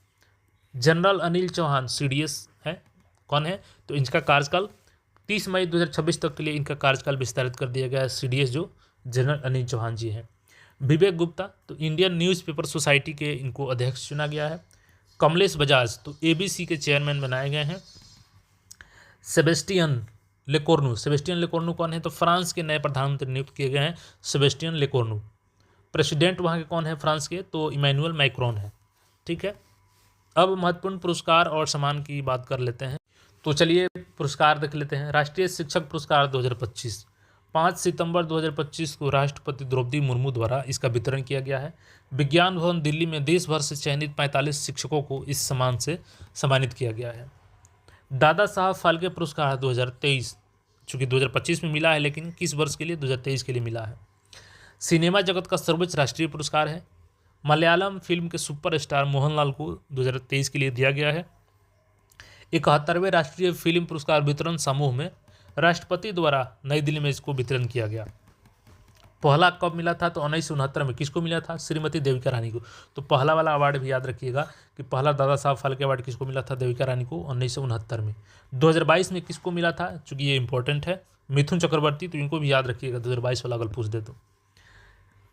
जनरल अनिल चौहान CDS है, कौन है, तो इनका कार्यकाल 30 मई 2026 तक के लिए इनका कार्यकाल विस्तारित कर दिया गया है। CDS जो जनरल अनिल चौहान जी हैं। विवेक गुप्ता तो इंडियन न्यूज़पेपर सोसाइटी के इनको अध्यक्ष चुना गया है। कमलेश बजाज तो ABC के चेयरमैन बनाए गए हैं। सेबेस्टियन लेकोर्नू कौन है, तो फ्रांस के नए प्रधानमंत्री नियुक्त किए गए हैं सेबेस्टियन लेकोर्नू। प्रेसिडेंट वहाँ के कौन है फ्रांस के, तो इमैनुअल मैक्रोन है। ठीक है, अब महत्वपूर्ण पुरस्कार और सम्मान की बात कर लेते हैं। तो चलिए पुरस्कार देख लेते हैं। राष्ट्रीय शिक्षक पुरस्कार 2025 5 सितंबर 2025 को राष्ट्रपति द्रौपदी मुर्मू द्वारा इसका वितरण किया गया है। विज्ञान भवन दिल्ली में देश भर से चयनित 45 शिक्षकों को इस सम्मान से सम्मानित किया गया है। दादा साहब फाल्के पुरस्कार 2023, चूँकि 2025 में मिला है, लेकिन किस वर्ष के लिए, 2023 के लिए मिला है। सिनेमा जगत का सर्वोच्च राष्ट्रीय पुरस्कार है। मलयालम फिल्म के सुपरस्टार मोहनलाल को 2023 के लिए दिया गया है। 71वें राष्ट्रीय फिल्म पुरस्कार वितरण समूह में राष्ट्रपति द्वारा नई दिल्ली में इसको वितरण किया गया। पहला कब मिला था, तो 1969 में। किसको मिला था, श्रीमती देविका रानी को। तो पहला वाला अवार्ड भी याद रखिएगा कि पहला दादा साहब फाल्के अवार्ड किसको मिला था, देविका रानी को 1969 में। 2022 में किसको मिला था, चूँकि ये इंपॉर्टेंट है, मिथुन चक्रवर्ती, तो इनको भी याद रखिएगा 2022 वाला अगर पूछ दे तो।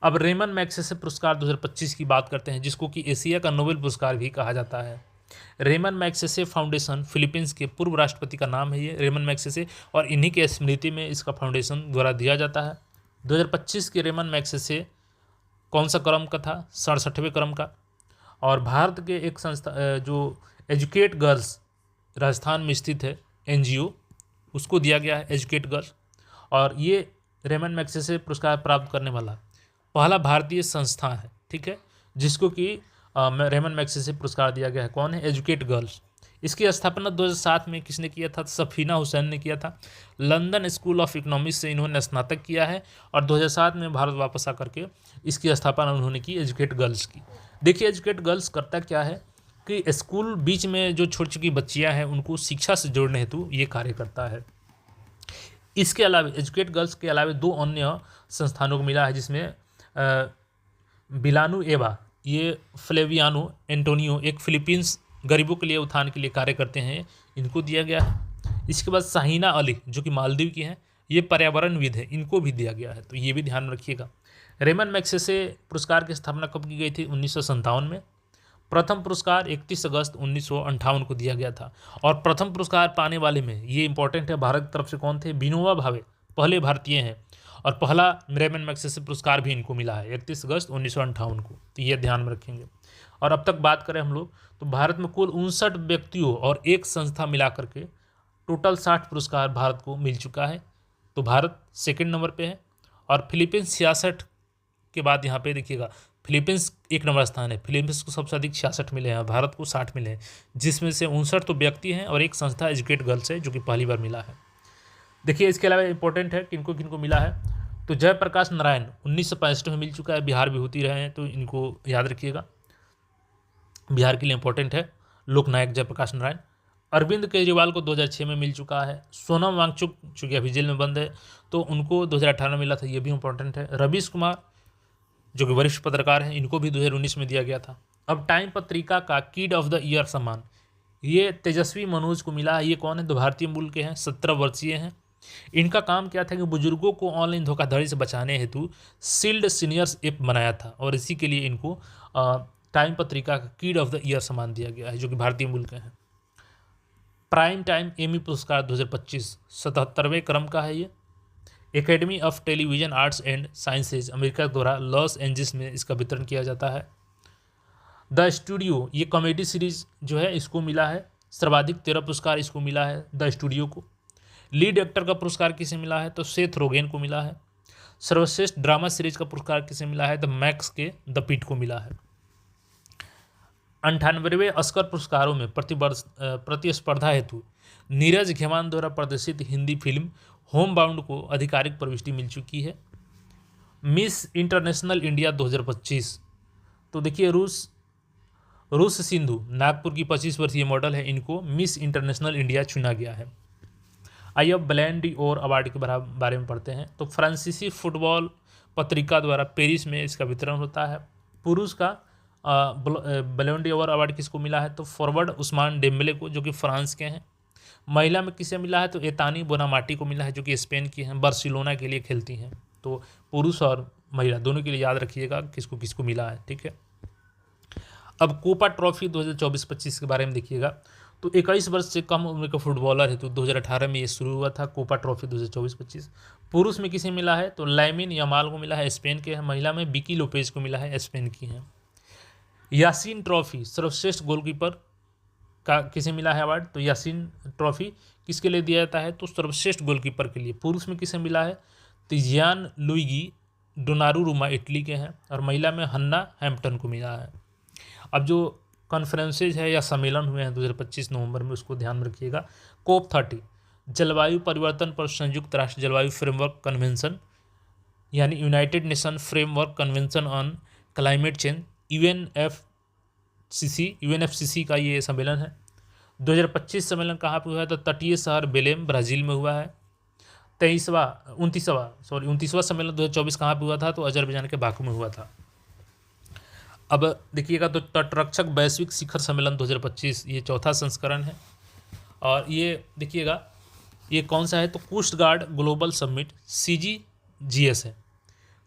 अब रेमन मैग्सेसे पुरस्कार 2025 की बात करते हैं, जिसको कि एशिया का नोबेल पुरस्कार भी कहा जाता है। रेमन मैग्सेसे फाउंडेशन फिलीपींस के पूर्व राष्ट्रपति का नाम है ये रेमन मैग्सेसे, और इन्हीं के स्मृति में इसका फाउंडेशन द्वारा दिया जाता है। 2025 के रेमन मैग्सेसे कौन सा क्रम का था, 67वें क्रम का। और भारत के एक संस्था जो एजुकेट गर्ल्स राजस्थान में स्थित है NGO, उसको दिया गया है एजुकेट गर्ल्स। और ये रेमन मैग्सेसे पुरस्कार प्राप्त करने वाला पहला भारतीय संस्था है, ठीक है, जिसको कि रेमन मैग्सेसे पुरस्कार दिया गया है। कौन है, एजुकेट गर्ल्स। इसकी स्थापना 2007 में किसने किया था, सफीना हुसैन ने किया था। लंदन स्कूल ऑफ इकोनॉमिक्स से इन्होंने स्नातक किया है, और 2007 में भारत वापस आकर के इसकी स्थापना उन्होंने की एजुकेट गर्ल्स की। देखिए एजुकेट गर्ल्स करता क्या है कि स्कूल बीच में जो छोटी छोटी बच्चियाँ हैं उनको शिक्षा से जोड़ने हेतु ये कार्य करता है। इसके अलावा एजुकेट गर्ल्स के अलावा 2 अन्य संस्थानों को मिला है, जिसमें बिलानु एवा ये फ्लेवियानो एंटोनियो एक फिलीपींस गरीबों के लिए उत्थान के लिए कार्य करते हैं, इनको दिया गया है। इसके बाद शाहीना अली जो कि मालदीव की हैं, ये पर्यावरणविद है, इनको भी दिया गया है, तो ये भी ध्यान में रखिएगा। रेमन मैग्सेसे पुरस्कार की स्थापना कब की गई थी? 1957 में। प्रथम पुरस्कार 31 अगस्त 1958 को दिया गया था। और प्रथम पुरस्कार पाने वाले में ये इंपॉर्टेंट है, भारत की तरफ से कौन थे? विनोबा भावे पहले भारतीय हैं, और पहला रेमन मैग्सेसे पुरस्कार भी इनको मिला है 31 अगस्त 1958 को, तो ये ध्यान में रखेंगे। और अब तक बात करें हम लोग, तो भारत में कुल 59 व्यक्तियों और एक संस्था मिला करके टोटल 60 पुरस्कार भारत को मिल चुका है, तो भारत सेकंड नंबर पे है। और फिलीपींस 66 के बाद यहाँ पे देखिएगा, फिलीपींस एक नंबर स्थान है, फिलीपींस को सबसे अधिक 66 मिले हैं, भारत को 60 मिले हैं, जिसमें से 59 तो व्यक्ति हैं और एक संस्था एजुकेट गर्ल्स है जो कि पहली बार मिला है। देखिए इसके अलावा इंपॉर्टेंट है किनको किनको मिला है, तो जयप्रकाश नारायण 1965 में मिल चुका है, बिहार विभूति रहे हैं, तो इनको याद रखिएगा, बिहार के लिए इंपॉर्टेंट है लोकनायक जयप्रकाश नारायण। अरविंद केजरीवाल को 2006 में मिल चुका है। सोनम वांगचुक चूँकि अभी जेल में बंद है, तो उनको 2018 में मिला था, ये भी इंपॉर्टेंट है। रवीश कुमार जो कि वरिष्ठ पत्रकार हैं, इनको भी 2019 में दिया गया था। अब टाइम पत्रिका का किड ऑफ द ईयर सम्मान ये तेजस्वी मनोज को मिला है। ये कौन है? तो भारतीय मूल के हैं, 17 वर्षीय हैं। इनका काम क्या था कि बुजुर्गों को ऑनलाइन धोखाधड़ी से बचाने हेतु शील्ड सीनियर्स ऐप बनाया था, और इसी के लिए इनको टाइम पत्रिका का किड ऑफ द ईयर सम्मान दिया गया है, जो कि भारतीय मूल के हैं। प्राइम टाइम एमी पुरस्कार 2025 77वें क्रम का है ये। Academy of television arts and sciences America द्वारा लॉस एंजल्स में इसका वितरण किया जाता है। द स्टूडियो ये कॉमेडी सीरीज जो है इसको मिला है, सर्वाधिक 13 पुरस्कार इसको मिला है द स्टूडियो को। लीड एक्टर का पुरस्कार किसे मिला है? तो सेथ रोगेन को मिला है। सर्वश्रेष्ठ ड्रामा सीरीज का पुरस्कार किसे मिला है? द मैक्स के द पिट को मिला है। 98वें ऑस्कर पुरस्कारों में प्रतिस्पर्धा हेतु नीरज घेमान द्वारा प्रदर्शित हिंदी फिल्म होम बाउंड को आधिकारिक प्रविष्टि मिल चुकी है। मिस इंटरनेशनल इंडिया 2025 तो देखिए रूस सिंधु नागपुर की 25 वर्षीय मॉडल है, इनको मिस इंटरनेशनल इंडिया चुना गया है। आइए अब बैलन ड'ओर अवार्ड के बारे में पढ़ते हैं। तो फ्रांसीसी फुटबॉल पत्रिका द्वारा पेरिस में इसका वितरण होता है। पुरुष का बैलन ड'ओर अवार्ड किसको मिला है? तो फॉरवर्ड उस्मान डेम्बले को, जो कि फ्रांस के हैं। महिला में किसे मिला है? तो एतानी बोनामाटी को मिला है, जो कि स्पेन की हैं, बार्सिलोना के लिए खेलती हैं। तो पुरुष और महिला दोनों के लिए याद रखिएगा किसको किसको मिला है, ठीक है। अब कोपा ट्रॉफी 2024-25 के बारे में देखिएगा। तो 21 वर्ष से कम उम्र के फुटबॉलर है, तो 2018 में ये शुरू हुआ था कोपा ट्रॉफी 2024-25। पुरुष में किसे मिला है? तो लामिन यमाल को मिला है, स्पेन के हैं। महिला में विकी लोपेज को मिला है, स्पेन की हैं। यासीन ट्रॉफी सर्वश्रेष्ठ गोलकीपर का किसे मिला है अवार्ड? तो यासीन ट्रॉफी किसके लिए दिया जाता है? तो सर्वश्रेष्ठ गोलकीपर के लिए। पुरुष में किसे मिला है? तो जियान लुइगी डोनारूमा इटली के हैं, और महिला में हन्ना हैम्पटन को मिला है। अब जो कॉन्फ्रेंसेज है या सम्मेलन हुए हैं 2025 नवंबर में, उसको ध्यान में रखिएगा। COP 30 जलवायु परिवर्तन पर संयुक्त राष्ट्र जलवायु फ्रेमवर्क कन्वेंशन यानी United nation framework convention on climate change UNFCCC का ये सम्मेलन है। 2025 सम्मेलन कहाँ पे हुआ है? तो तटीय शहर बेलेम ब्राज़ील में हुआ है। 29वां सम्मेलन 2024 कहाँ पे हुआ था? तो अजरबैजान के बाकू में हुआ था। अब देखिएगा तो तटरक्षक वैश्विक शिखर सम्मेलन 2025 ये चौथा संस्करण है, और ये देखिएगा ये कौन सा है? तो coast guard global summit CGGS है।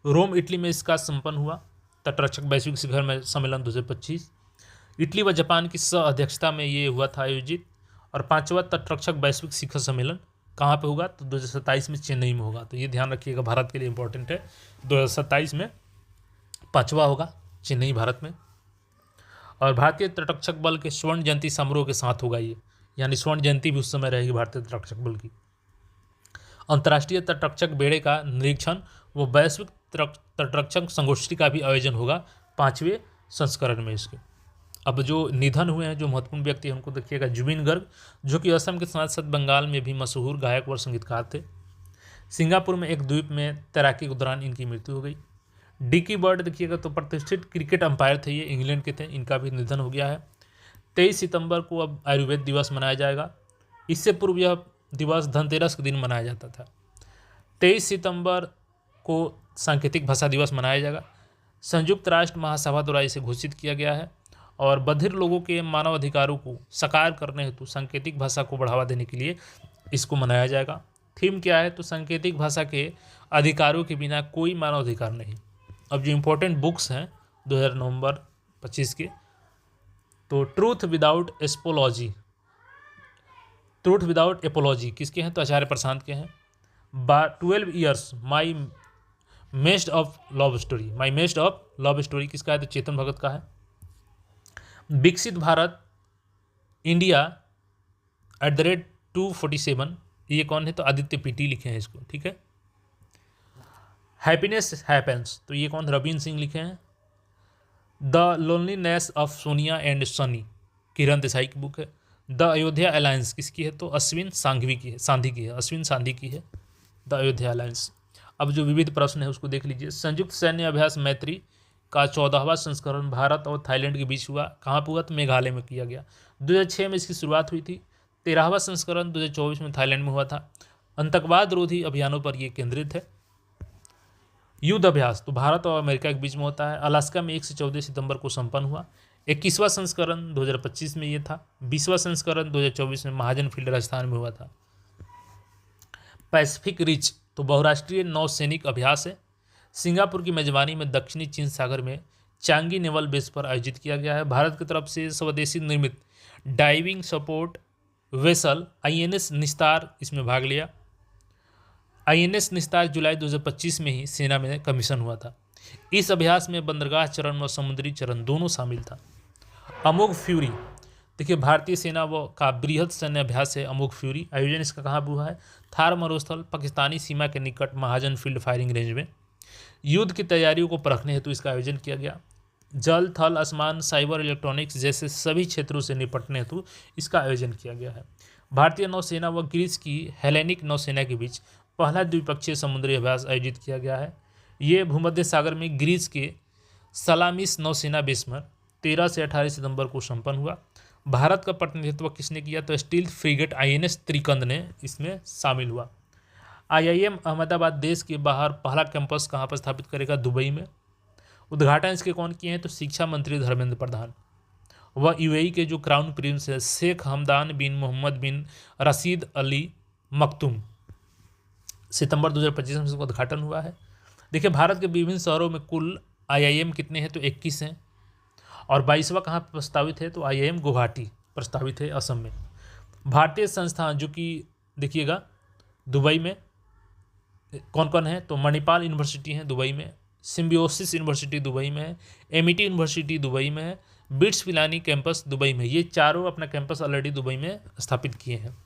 रोम इटली में इसका संपन्न हुआ तटरक्षक वैश्विक शिखर सम्मेलन 2025। इटली व जापान की सह अध्यक्षता में ये हुआ था आयोजित। और 5वां तटरक्षक वैश्विक शिखर सम्मेलन कहाँ पे होगा? तो 2027 में चेन्नई में होगा। तो ये ध्यान रखिएगा, भारत के लिए इंपॉर्टेंट है। 2027 में 5वां होगा चेन्नई, भारत में। और भारतीय तटरक्षक बल के स्वर्ण जयंती समारोह के साथ होगा ये, यानी स्वर्ण जयंती भी उस समय रहेगी भारतीय तटरक्षक बल की। अंतर्राष्ट्रीय तटरक्षक बेड़े का निरीक्षण व वैश्विक तटरक्षक संगोष्ठी का भी आयोजन होगा 5वें संस्करण में इसके। अब जो निधन हुए हैं, जो महत्वपूर्ण व्यक्ति हैं, उनको देखिएगा। जुबिन गर्ग जो कि असम के साथ साथ बंगाल में भी मशहूर गायक व संगीतकार थे। सिंगापुर में एक द्वीप में तैराकी के दौरान इनकी मृत्यु हो गई। डिकी बर्ड देखिएगा तो प्रतिष्ठित क्रिकेट अंपायर थे, ये इंग्लैंड के थे, इनका भी निधन हो गया है। 23 सितंबर को अब आयुर्वेद दिवस मनाया जाएगा। इससे पूर्व यह दिवस धनतेरस के दिन मनाया जाता था। 23 सितंबर को सांकेतिक भाषा दिवस मनाया जाएगा। संयुक्त राष्ट्र महासभा द्वारा इसे घोषित किया गया है। और बधिर लोगों के मानव अधिकारों को साकार करने हेतु सांकेतिक भाषा को बढ़ावा देने के लिए इसको मनाया जाएगा। थीम क्या है? तो सांकेतिक भाषा के अधिकारों के बिना कोई मानव अधिकार नहीं। अब जो इम्पोर्टेंट बुक्स हैं 2000 नवंबर 25 के, तो ट्रूथ विदाउट एपोलॉजी किसके हैं? तो आचार्य प्रशांत के हैं। 12 years my messed of love story किसका है? तो चेतन भगत का है। विकसित भारत इंडिया @247 ये कौन है? तो आदित्य पीटी लिखे हैं इसको, ठीक है। हैप्पीनेस हैपेंस तो ये कौन? रवीन सिंह लिखे हैं। The loneliness of Sonia and Sunny Kiran Desai की बुक है। द अयोध्या अलायंस किसकी है? तो अश्विन सांघवी की है, अश्विन सांधी की है द अयोध्या अलायंस। अब जो विविध प्रश्न है उसको देख लीजिए। संयुक्त सैन्य अभ्यास मैत्री का 14वां संस्करण भारत और थाईलैंड के बीच हुआ। कहाँ पर हुआ? तो मेघालय में किया गया। 2006 में इसकी शुरुआत हुई थी। 13वां संस्करण 2024 में थाईलैंड में हुआ था। आतंकवाद रोधी अभियानों पर यह केंद्रित है। युद्ध अभ्यास तो भारत और अमेरिका के बीच में होता है। अलास्का में 1 से 14 सितंबर को संपन्न हुआ। 21वां संस्करण 2025 में ये था। 20वां संस्करण 2024 में महाजन फील्ड राजस्थान में हुआ था। पैसिफिक रिच तो बहुराष्ट्रीय नौसैनिक अभ्यास है। सिंगापुर की मेजबानी में दक्षिणी चीन सागर में चांगी नेवल बेस पर आयोजित किया गया है। भारत की तरफ से स्वदेशी निर्मित डाइविंग सपोर्ट वेसल INS निस्तार इसमें भाग लिया। INS निस्तार जुलाई 2025 में ही सेना में कमीशन हुआ था। इस अभ्यास में बंदरगाह चरण व समुद्री चरण दोनों शामिल था। अमोघ फ्यूरी देखिए भारतीय सेना व का बृहद सैन्य अभ्यास है अमोघ फ्यूरी। आयोजन इसका कहाँ हुआ है? थार मरुस्थल पाकिस्तानी सीमा के निकट महाजन फील्ड फायरिंग रेंज में। युद्ध की तैयारियों को परखने हेतु इसका आयोजन किया गया। जल थल आसमान साइबर इलेक्ट्रॉनिक्स जैसे सभी क्षेत्रों से निपटने हेतु इसका आयोजन किया गया है। भारतीय नौसेना व ग्रीस की हेलेनिक नौसेना के बीच पहला द्विपक्षीय समुद्री अभ्यास आयोजित किया गया है। ये भूमध्य सागर में ग्रीस के सलामिस नौसेना बेस में 13 से 18 सितंबर को संपन्न हुआ। भारत का प्रतिनिधित्व किसने किया? तो स्टील्थ फ्रिगेट INS त्रिकंद ने इसमें शामिल हुआ। IIM अहमदाबाद देश के बाहर पहला कैंपस कहाँ पर स्थापित करेगा? दुबई में। उद्घाटन इसके कौन किए हैं? तो शिक्षा मंत्री धर्मेंद्र प्रधान। वह UAE के जो क्राउन प्रिंस है शेख हमदान बिन मोहम्मद बिन रशीद अली मखतूम, सितंबर 2025 में इसका उद्घाटन हुआ है। देखिए भारत के विभिन्न शहरों में कुल IIM कितने हैं? तो 21 हैं। और 22वां कहाँ प्रस्तावित है? तो IIM गुवाहाटी प्रस्तावित है असम में। भारतीय संस्थान जो कि देखिएगा दुबई में कौन कौन है? तो मणिपाल यूनिवर्सिटी है दुबई में, सिम्बियोसिस यूनिवर्सिटी दुबई में है, MIT यूनिवर्सिटी दुबई में है, बिट्स पिलानी कैंपस दुबई में। ये चारों अपना कैंपस ऑलरेडी दुबई में स्थापित किए हैं।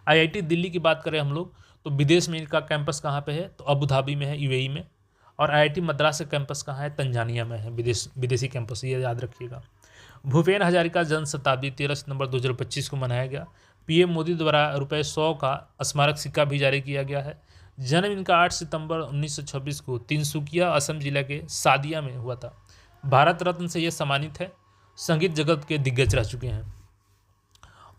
IIT दिल्ली की बात करें हम लोग तो विदेश में इनका कैंपस कहाँ पे है? तो अबू धाबी में है UAE में। और IIT मद्रास का कैंपस कहाँ है? तंजानिया में है, विदेशी कैंपस, ये याद रखिएगा। भूपेन हजारिका जन्म शताब्दी 13 सितंबर 2025 को मनाया गया। PM मोदी द्वारा ₹100 का स्मारक सिक्का भी जारी किया गया है। जन्म इनका 8 सितंबर 1926 को तिनसुकिया असम जिला के सादिया में हुआ था। भारत रत्न से ये सम्मानित है। संगीत जगत के दिग्गज रह चुके हैं।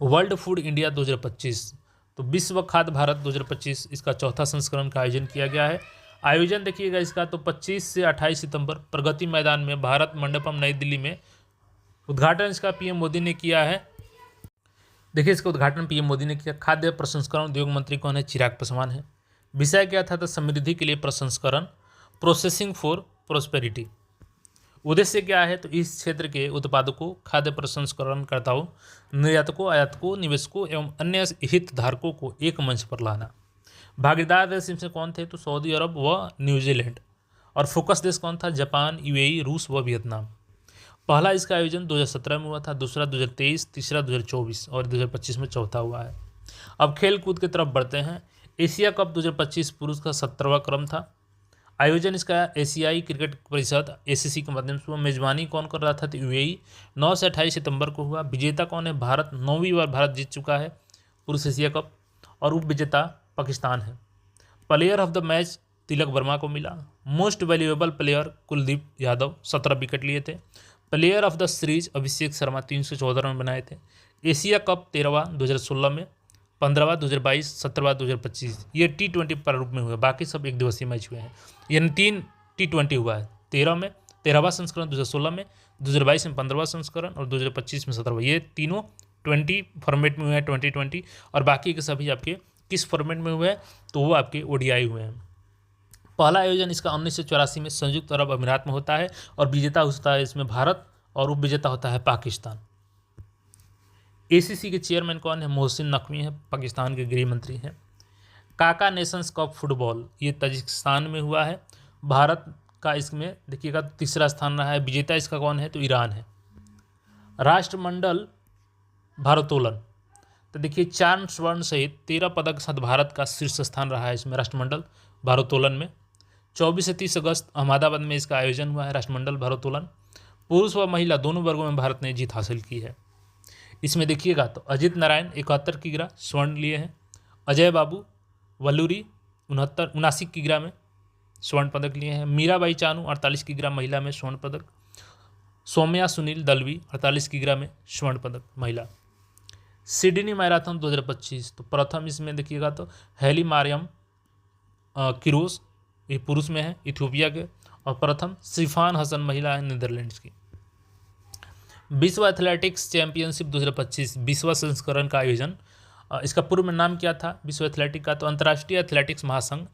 वर्ल्ड फूड इंडिया 2025 तो विश्व खाद्य भारत 2025 इसका चौथा संस्करण का आयोजन किया गया है। आयोजन देखिएगा इसका तो 25 से 28 सितंबर प्रगति मैदान में भारत मंडपम नई दिल्ली में। उद्घाटन इसका PM मोदी ने किया है। देखिए इसका उद्घाटन PM मोदी ने किया। खाद्य प्रसंस्करण उद्योग मंत्री कौन है? चिराग पासवान है। विषय क्या था? तो समृद्धि के लिए प्रसंस्करण, प्रोसेसिंग फॉर प्रोस्पेरिटी। उद्देश्य क्या है? तो इस क्षेत्र के उत्पादकों, खाद्य प्रसंस्करणकर्ताओं, निर्यातकों, आयातकों, निवेशकों एवं अन्य हितधारकों को एक मंच पर लाना। भागीदार देश इसमें कौन थे? तो सऊदी अरब व न्यूजीलैंड। और फोकस देश कौन था? जापान, UAE, रूस व वियतनाम। पहला इसका आयोजन 2017 में हुआ था, दूसरा 2023, तीसरा 2024 और 2025 में चौथा हुआ है। अब खेल कूद की तरफ बढ़ते हैं। एशिया कप 2025 पुरुष का 17वां क्रम था। आयोजन इसका एशियाई क्रिकेट परिषद ACC के माध्यम से हुआ। मेजबानी कौन कर रहा था? तो UAE। 9 से 28 सितंबर को हुआ। विजेता कौन है? भारत। 9वीं बार भारत जीत चुका है पुरुष एशिया कप। और उप विजेता पाकिस्तान है। Player of the match Tilak Varma को मिला। Most valuable player Kuldeep Yadav, 17 wicket लिए थे। Player of the series Abhishek Sharma, 314 run बनाए थे। एशिया कप 13वां 2016 में, 15वां 2022, 17वां 2025। ये T20 प्रारूप में हुए, बाकी सब एक दिवसीय मैच हुए हैं। यानी 3 T20 हुआ है, 13 में, 13वां संस्करण 2016 में, 2022 में 15वां संस्करण और 2025 में 17वां। ये तीनों 20 फॉर्मेट में हुए हैं 2020, और बाकी के सभी आपके किस फॉर्मेट में हुए हैं, तो वो आपके ओडीआई हुए हैं। पहला आयोजन इसका 1984 में संयुक्त अरब अमीरात में होता है और विजेता होता है इसमें भारत और उप विजेता होता है पाकिस्तान। एसीसी के चेयरमैन कौन है? मोहसिन नकवी है, पाकिस्तान के गृह मंत्री हैं। काका नेशंस कप फुटबॉल ये तजिकिस्तान में हुआ है। भारत का इसमें देखिएगा तीसरा स्थान रहा है। विजेता इसका कौन है? तो ईरान है। राष्ट्रमंडल भारोत्तोलन, तो देखिए 4 स्वर्ण सहित 13 पदक के साथ भारत का शीर्ष स्थान रहा है इसमें राष्ट्रमंडल भारोत्तोलन में। 24 से 30 अगस्त अहमदाबाद में इसका आयोजन हुआ है राष्ट्रमंडल भारोत्तोलन। पुरुष व महिला दोनों वर्गों में भारत ने जीत हासिल की है। इसमें देखिएगा तो अजित नारायण 71 किग्रा स्वर्ण लिए हैं। अजय बाबू वल्लूरी 79 किग्रा में स्वर्ण पदक लिए हैं। मीराबाई चानू 48 किग्रा महिला में स्वर्ण पदक। सौम्या सुनील दलवी 48 किग्रा में स्वर्ण पदक महिला। सिडनी मैराथन 2025, तो प्रथम इसमें देखिएगा तो हेली मारियम किरोस ये पुरुष में है इथियोपिया के, और प्रथम सिफान हसन महिला है नीदरलैंड्स की। विश्व एथलेटिक्स चैंपियनशिप 2025 20वां संस्करण का आयोजन, इसका पूर्व में नाम क्या था विश्व एथलेटिक का? तो अंतर्राष्ट्रीय एथलेटिक्स महासंघ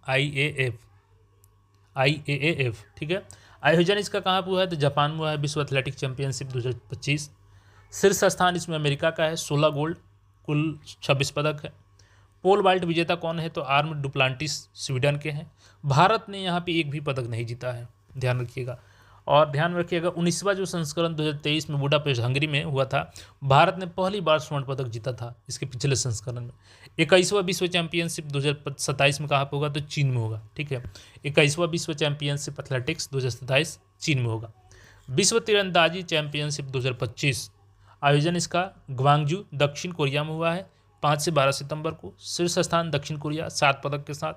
IAAF, ठीक है। आयोजन इसका कहाँ पर हुआ है? तो जापान में हुआ है विश्व एथलेटिक चैंपियनशिप 2025। शीर्ष स्थान इसमें अमेरिका का है, 16 गोल्ड, कुल 26 पदक है। पोल वाल्ट विजेता कौन है? तो आर्म डुप्लांटिस स्वीडन के हैं। भारत ने यहाँ पे एक भी पदक नहीं जीता है, ध्यान रखिएगा। और ध्यान रखिएगा 19वां जो संस्करण 2023 में बुडापेस्ट हंगरी में हुआ था, भारत ने पहली बार स्वर्ण पदक जीता था इसके पिछले संस्करण में। 21वां विश्व चैंपियनशिप 2027 में कहाँ पर होगा? तो चीन में होगा, ठीक है। 21वां विश्व चैंपियनशिप एथलेटिक्स 2027 चीन में होगा। विश्व तीरंदाजी चैंपियनशिप 2025 आयोजन इसका ग्वांगजू दक्षिण कोरिया में हुआ है 5 से 12 सितंबर को। शीर्ष स्थान दक्षिण कोरिया 7 पदक के साथ।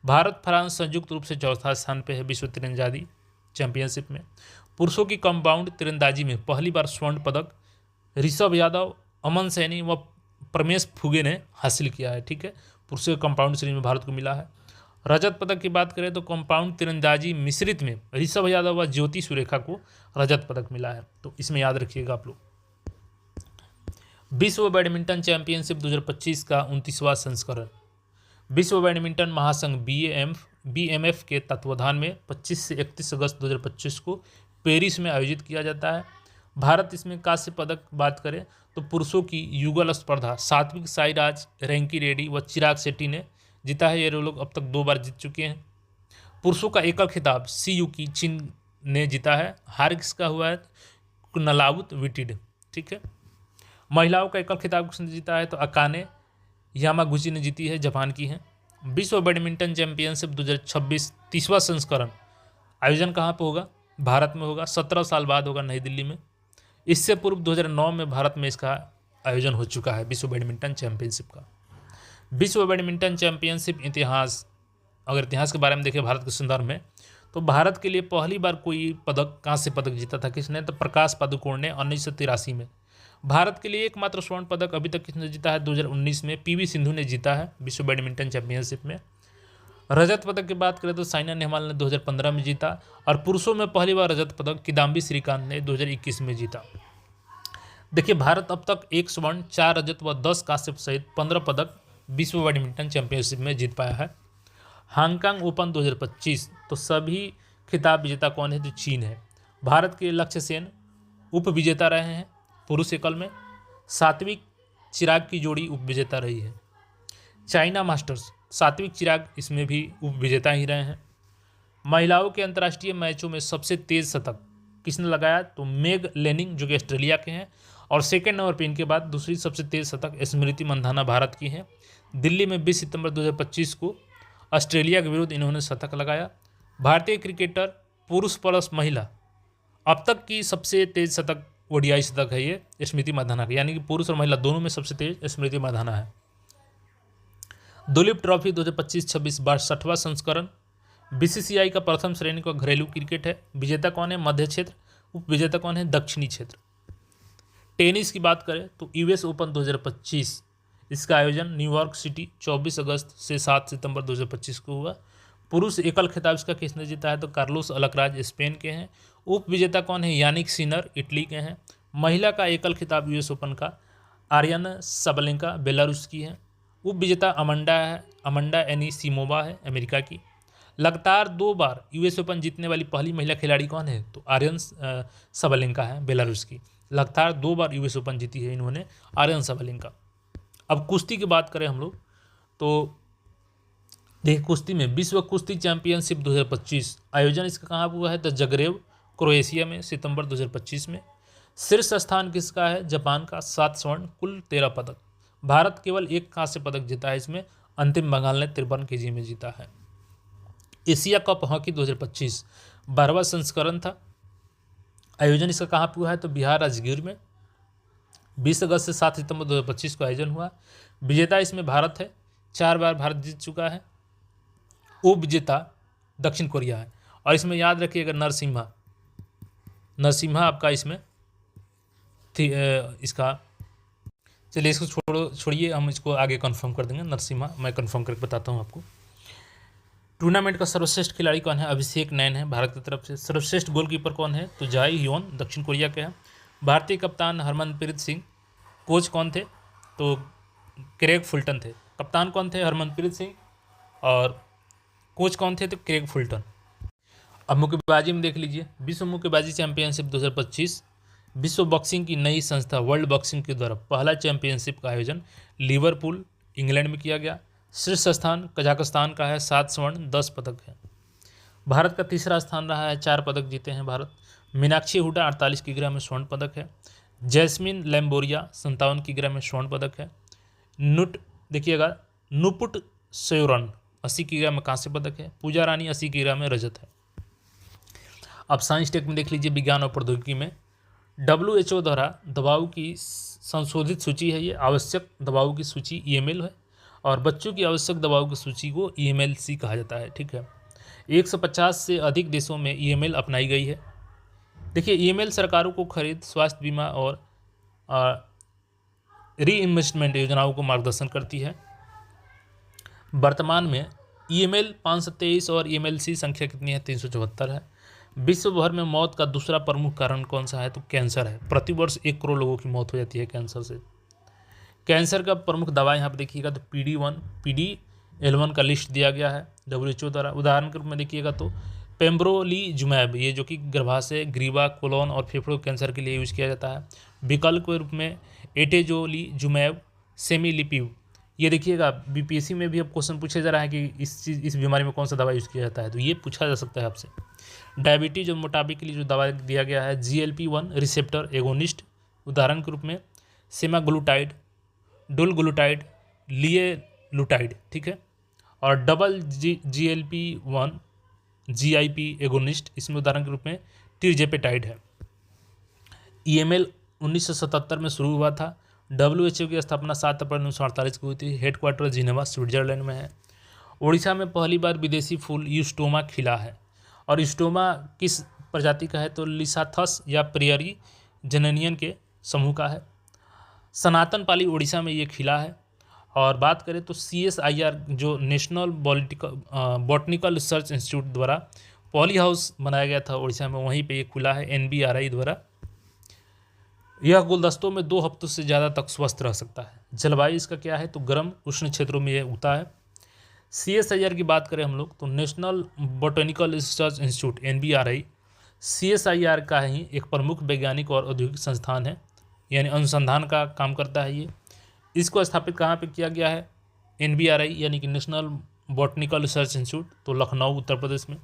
भारत फ्रांस संयुक्त रूप से चौथा स्थान पे है विश्व तीरंदाजी चैंपियनशिप में। पुरुषों की कंपाउंड तीरंदाजी में पहली बार स्वर्ण पदक ऋषभ यादव, अमन सैनी व प्रमेश फुगे ने हासिल किया है, ठीक है। पुरुषों के कंपाउंड श्रेणी में भारत को मिला है। रजत पदक की बात करें तो कंपाउंड तीरंदाजी मिश्रित में ऋषभ यादव व ज्योति सुरेखा को रजत पदक मिला है, तो इसमें याद रखिएगा आप लोग। विश्व बैडमिंटन चैंपियनशिप 2025 का 29वां संस्करण विश्व बैडमिंटन महासंघ BMF के तत्वाधान में 25 से 31 अगस्त 2025 को पेरिस में आयोजित किया जाता है। भारत इसमें कांस्य पदक बात करें तो पुरुषों की युगल स्पर्धा सात्विक साईराज, रैंकी रेड्डी व चिराग शेट्टी ने जीता है। ये लोग अब तक 2 बार जीत चुके हैं। पुरुषों का एकल खिताब सीयूकी चिन ने जीता है। हार किसका हुआ है? नलाउत विटिड, ठीक है। महिलाओं का एकल खिताब किसने जीता है? तो अकाने यामागुची ने जीती है, जापान की है। विश्व बैडमिंटन चैंपियनशिप 2026 30वां संस्करण आयोजन कहाँ पर होगा? भारत में होगा। 17 साल बाद होगा नई दिल्ली में। इससे पूर्व 2009 में भारत में इसका आयोजन हो चुका है विश्व बैडमिंटन चैंपियनशिप का। विश्व बैडमिंटन चैंपियनशिप इतिहास, अगर इतिहास के बारे में देखें भारत के संदर्भ में, तो भारत के लिए पहली बार कोई पदक कांस्य पदक जीता था किसने? तो प्रकाश पादुकोण ने 1983 में। भारत के लिए एकमात्र स्वर्ण पदक अभी तक किसने जीता है? 2019 में PV सिंधु ने जीता है विश्व बैडमिंटन चैंपियनशिप में। रजत पदक की बात करें तो साइना नेहवाल ने 2015 में जीता, और पुरुषों में पहली बार रजत पदक किदाम्बी श्रीकांत ने 2021 में जीता। देखिए भारत अब तक 1 स्वर्ण 4 रजत व 10 कांस्य सहित 15 पदक विश्व बैडमिंटन चैंपियनशिप में जीत पाया है। हांगकांग ओपन 2025, तो सभी खिताब विजेता कौन है? तो चीन है। भारत के लक्ष्य सेन उप विजेता रहे हैं पुरुष एकल में। सात्विक चिराग की जोड़ी उप विजेता रही है। चाइना मास्टर्स सात्विक चिराग इसमें भी उप विजेता ही रहे हैं। महिलाओं के अंतर्राष्ट्रीय मैचों में सबसे तेज शतक किसने लगाया? तो मेग लेनिंग जो कि ऑस्ट्रेलिया के हैं, और सेकेंड नंबर पर इनके बाद दूसरी सबसे तेज शतक स्मृति मंधाना भारत की हैं। दिल्ली में 20 सितंबर 2025 को ऑस्ट्रेलिया के विरुद्ध इन्होंने शतक लगाया। भारतीय क्रिकेटर पुरुष प्लस महिला अब तक की सबसे तेज शतक ODI शतक है ये स्मृति मंधाना का, यानी कि पुरुष और महिला दोनों में सबसे तेज स्मृति मंधाना है। दुलीप ट्रॉफी 2025-26 62वां संस्करण BCCI का प्रथम श्रेणी का घरेलू क्रिकेट है। विजेता कौन है? मध्य क्षेत्र। उप विजेता कौन है? दक्षिणी क्षेत्र। टेनिस की बात करें तो US ओपन 2025 इसका आयोजन न्यूयॉर्क सिटी 24 अगस्त से 7 सितंबर 2025 को हुआ। पुरुष एकल खिताब इसका किसने जीता है? तो कार्लोस अलकराज स्पेन के हैं। उप विजेता कौन है? यानिक सिनर, इटली के हैं। महिला का एकल खिताब यूएस ओपन का आर्यना सबलेंका बेलारूस की है। उप विजेता अमंडा एनीसिमोवा है, अमेरिका की। लगातार 2 बार यूएस ओपन जीतने वाली पहली महिला खिलाड़ी कौन है? तो आर्यन सबलेंका है, बेलारूस की। लगातार 2 बार यूएस ओपन जीती है इन्होंने, आर्यन सबलेंका। अब कुश्ती की बात करें हम लोग तो देखिए, कुश्ती में विश्व कुश्ती चैंपियनशिप 2025 आयोजन इसका कहाँ हुआ है? द जगरेव, क्रोएशिया में, सितंबर 2025 में। शीर्ष स्थान किसका है? जापान का, 7 स्वर्ण, कुल 13 पदक। भारत केवल 1 कांस्य पदक जीता है इसमें, अंतिम बंगाल ने 53 केजी में जीता है। एशिया कप हॉकी 2025 12वां संस्करण था। आयोजन इसका कहाँ पर हुआ है? तो बिहार, राजगीर में। 20 अगस्त से 7 सितंबर 2025 को आयोजन हुआ। विजेता इसमें भारत है, 4 बार भारत जीत चुका है। उप विजेता दक्षिण कोरिया है। और इसमें याद रखिएगा नरसिम्हा आपका इसमें इसका, चलिए इसको छोड़िए, हम इसको आगे कंफर्म कर देंगे। नरसिम्हा मैं कंफर्म करके बताता हूँ आपको। टूर्नामेंट का सर्वश्रेष्ठ खिलाड़ी कौन है? अभिषेक नैन है, भारत की तरफ से। सर्वश्रेष्ठ गोलकीपर कौन है? तो जाई ह्योन, दक्षिण कोरिया के हैं। भारतीय कप्तान हरमनप्रीत सिंह। कोच कौन थे? तो क्रेग फुलटन थे। कप्तान कौन थे? हरमनप्रीत सिंह। और कोच कौन थे? तो क्रेग फुलटन। अब मुक्केबाजी में देख लीजिए, विश्व मुक्केबाजी चैंपियनशिप 2025 विश्व बॉक्सिंग की नई संस्था वर्ल्ड बॉक्सिंग के द्वारा पहला चैंपियनशिप का आयोजन लिवरपूल, इंग्लैंड में किया गया। शीर्ष स्थान कजाकिस्तान का है, 7 स्वर्ण 10 पदक है। भारत का तीसरा स्थान रहा है, 4 पदक जीते हैं भारत। मीनाक्षी हुडा 48 किग्रा में स्वर्ण पदक है। जैस्मिन लैम्बोरिया 57 किग्रा में स्वर्ण पदक है। देखिएगा नुपुट सेयोरन 80 किग्रा में कांस्य पदक है। पूजा रानी 80 किग्रा में रजत है। अब साइंस टेक में देख लीजिए, विज्ञान और प्रौद्योगिकी में WHO द्वारा दवाओं की संशोधित सूची है ये। आवश्यक दवाओं की सूची EML है, और बच्चों की आवश्यक दवाओं की सूची को EMLC कहा जाता है। ठीक है, 150 से अधिक देशों में EML अपनाई गई है। देखिए, EML सरकारों को खरीद, स्वास्थ्य बीमा और रीइन्वेस्टमेंट योजनाओं को मार्गदर्शन करती है। वर्तमान में EML 523 और EMLC संख्या कितनी है? 374 है। विश्व भर में मौत का दूसरा प्रमुख कारण कौन सा है? तो कैंसर है। प्रतिवर्ष 1 करोड़ लोगों की मौत हो जाती है कैंसर से। कैंसर का प्रमुख दवा यहाँ पर देखिएगा तो PD-L1 का लिस्ट दिया गया है WHO द्वारा। उदाहरण के रूप में देखिएगा तो पेम्ब्रोलीजुमैब, ये जो कि गर्भाशय, ग्रीवा, कोलोन और फेफड़ों कैंसर के लिए यूज किया जाता है। विकल्प के रूप में एटेजोलीजुमैब, सेमीलिपिव। ये देखिएगा BPSC में भी अब क्वेश्चन पूछा जा रहा है कि इस बीमारी में कौन सा दवा यूज़ किया जाता है, तो ये पूछा जा सकता है आपसे। डायबिटीज और मोटापे के लिए जो दवा दिया गया है GLP-1 रिसेप्टर एगोनिस्ट, उदाहरण के रूप में सेमाग्लूटाइड, डुलग्लूटाइड, लिएलुटाइड। ठीक है, और डबल GLP-1 GIP एगोनिस्ट, इसमें उदाहरण के रूप में टिरजेपेटाइड है। EML 1977 में शुरू हुआ था। WHO की स्थापना 7 अप्रैल 1948 को हुई थी। हेडक्वार्टर जिनेवा, स्विट्जरलैंड में है। उड़ीसा में पहली बार विदेशी फूल यूस्टोमा खिला है। और यूस्टोमा किस प्रजाति का है? तो लिसाथस या प्रियरी जननियन के समूह का है। सनातन पाली उड़ीसा में ये खिला है। और बात करें तो CSIR जो नेशनल बॉटनिकल रिसर्च इंस्टीट्यूट द्वारा पॉली हाउस बनाया गया था उड़ीसा में, वहीं पे ये खुला है NBRI द्वारा। यह गुलदस्तों में 2 हफ्तों से ज़्यादा तक स्वस्थ रह सकता है। जलवायु इसका क्या है? तो गर्म उष्ण क्षेत्रों में यह उगता है। CSIR की बात करें हम लोग तो national botanical research institute NBRI CSIR का ही एक प्रमुख वैज्ञानिक और औद्योगिक संस्थान है, यानी अनुसंधान का काम करता है ये। इसको स्थापित कहाँ पे किया गया है? NBRI यानी कि नेशनल बॉटनिकल रिसर्च इंस्टीट्यूट, तो लखनऊ, उत्तर प्रदेश में।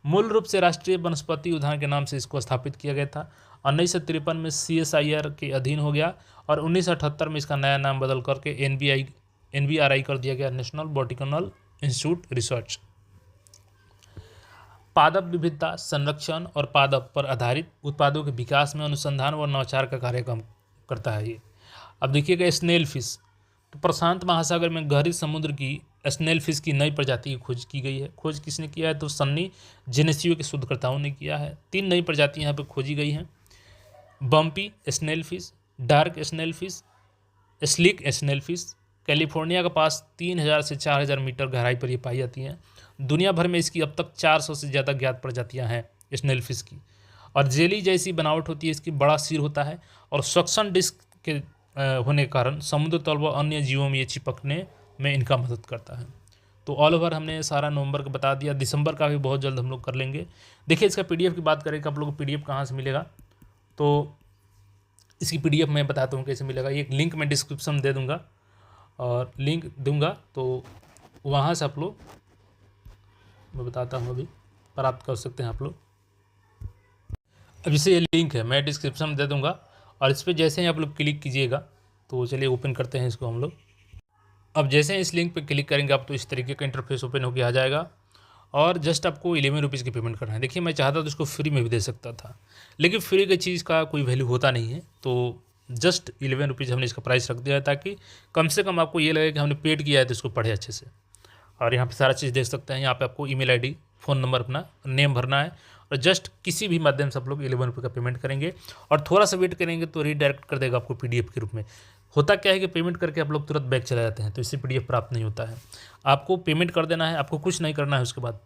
मूल रूप से राष्ट्रीय वनस्पति उद्यान के नाम से इसको स्थापित किया गया था। 1953 में CSIR के अधीन हो गया और 1978 में इसका नया नाम बदल करके NBRI कर दिया गया, नेशनल बॉटनिकल इंस्टीट्यूट रिसर्च। पादप विविधता संरक्षण और पादप पर आधारित उत्पादों के विकास में अनुसंधान व नवाचार का कार्यक्रम करता है ये। अब देखिएगा स्नेल फिश, तो प्रशांत महासागर में गहरी समुद्र की स्नेल फिश की नई प्रजाति की खोज की गई है। खोज किसने किया है? तो सन्नी जेनेसियो के शोधकर्ताओं ने किया है। 3 नई प्रजाति यहाँ पे खोजी गई हैं। Bumpy snail fish, dark snail fish, slick snail fish. California के पास 3000 से 4000 मीटर गहराई पर ये पाई जाती हैं। दुनिया भर में इसकी अब तक 400 से ज़्यादा ज्ञात प्रजातियाँ हैं स्नेल फिश की। और जेली जैसी बनावट होती है, इसकी बड़ा सिर होता है और सक्शन डिस्क के होने के कारण समुद्र तल व अन्य जीवों में ये चिपकने में इनका मदद करता है। तो ऑल ओवर हमने सारा नवंबर का बता दिया, दिसंबर का भी बहुत जल्द हम लोग कर लेंगे। देखिए इसका पीडीएफ की बात करें कि आप लोगों को पीडीएफ कहाँ से मिलेगा, तो इसकी पीडीएफ मैं बताता हूँ कैसे मिलेगा। एक लिंक मैं डिस्क्रिप्शन में दे दूँगा और लिंक दूंगा, तो वहाँ से आप लोग, मैं बताता हूँ अभी, प्राप्त कर सकते हैं आप लोग। अब जैसे ये लिंक है मैं डिस्क्रिप्शन में दे दूंगा और इस पर जैसे ही आप लोग क्लिक कीजिएगा, तो चलिए ओपन करते हैं इसको हम लोग। अब जैसे ही इस लिंक पे क्लिक करेंगे आप, तो इस तरीके का इंटरफेस ओपन होकर आ जाएगा और जस्ट आपको 11 रुपीज़ की पेमेंट करना है। देखिए मैं चाहता तो इसको फ्री में भी दे सकता था, लेकिन फ्री की चीज़ का कोई वैल्यू होता नहीं है, तो जस्ट 11 रुपीज़ हमने इसका प्राइस रख दिया है ताकि कम से कम आपको ये लगे कि हमने पेड किया है तो इसको पढ़े अच्छे से। और यहाँ पे सारा चीज़ देख सकते हैं। यहाँ पे आपको ईमेल आईडी, फ़ोन नंबर, अपना नेम भरना है और जस्ट किसी भी माध्यम से आप लोग 11 रुपये का पेमेंट करेंगे और थोड़ा सा वेट करेंगे तो रीडायरेक्ट कर देगा आपको पीडीएफ के रूप में। होता क्या है कि पेमेंट करके आप लोग तुरंत बैक चले जाते हैं, तो इससे पीडीएफ प्राप्त नहीं होता है। आपको पेमेंट कर देना है, आपको कुछ नहीं करना है, उसके बाद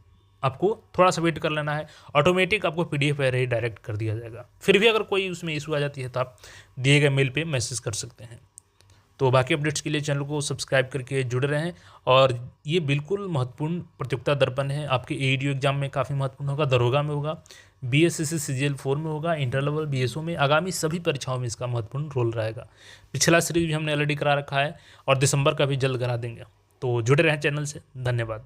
आपको थोड़ा सा वेट कर लेना है, ऑटोमेटिक आपको पीडीएफ रीडायरेक्ट कर दिया जाएगा। फिर भी अगर कोई उसमें इशू आ जाती है तो आप दिए गए मेल पे मैसेज कर सकते हैं। तो बाकी अपडेट्स के लिए चैनल को सब्सक्राइब करके जुड़े रहें। और ये बिल्कुल महत्वपूर्ण प्रतियोगिता दर्पण है, आपके एईडीओ एग्जाम में काफ़ी महत्वपूर्ण होगा, दरोगा में होगा, बीएसएससी सीजीएल 4 में होगा, इंटर लेवल बीएसओ में, आगामी सभी परीक्षाओं में इसका महत्वपूर्ण रोल रहेगा। पिछला सीरीज भी हमने ऑलरेडी करा रखा है और दिसंबर का भी जल्द करा देंगे। तो जुड़े रहें चैनल से। धन्यवाद।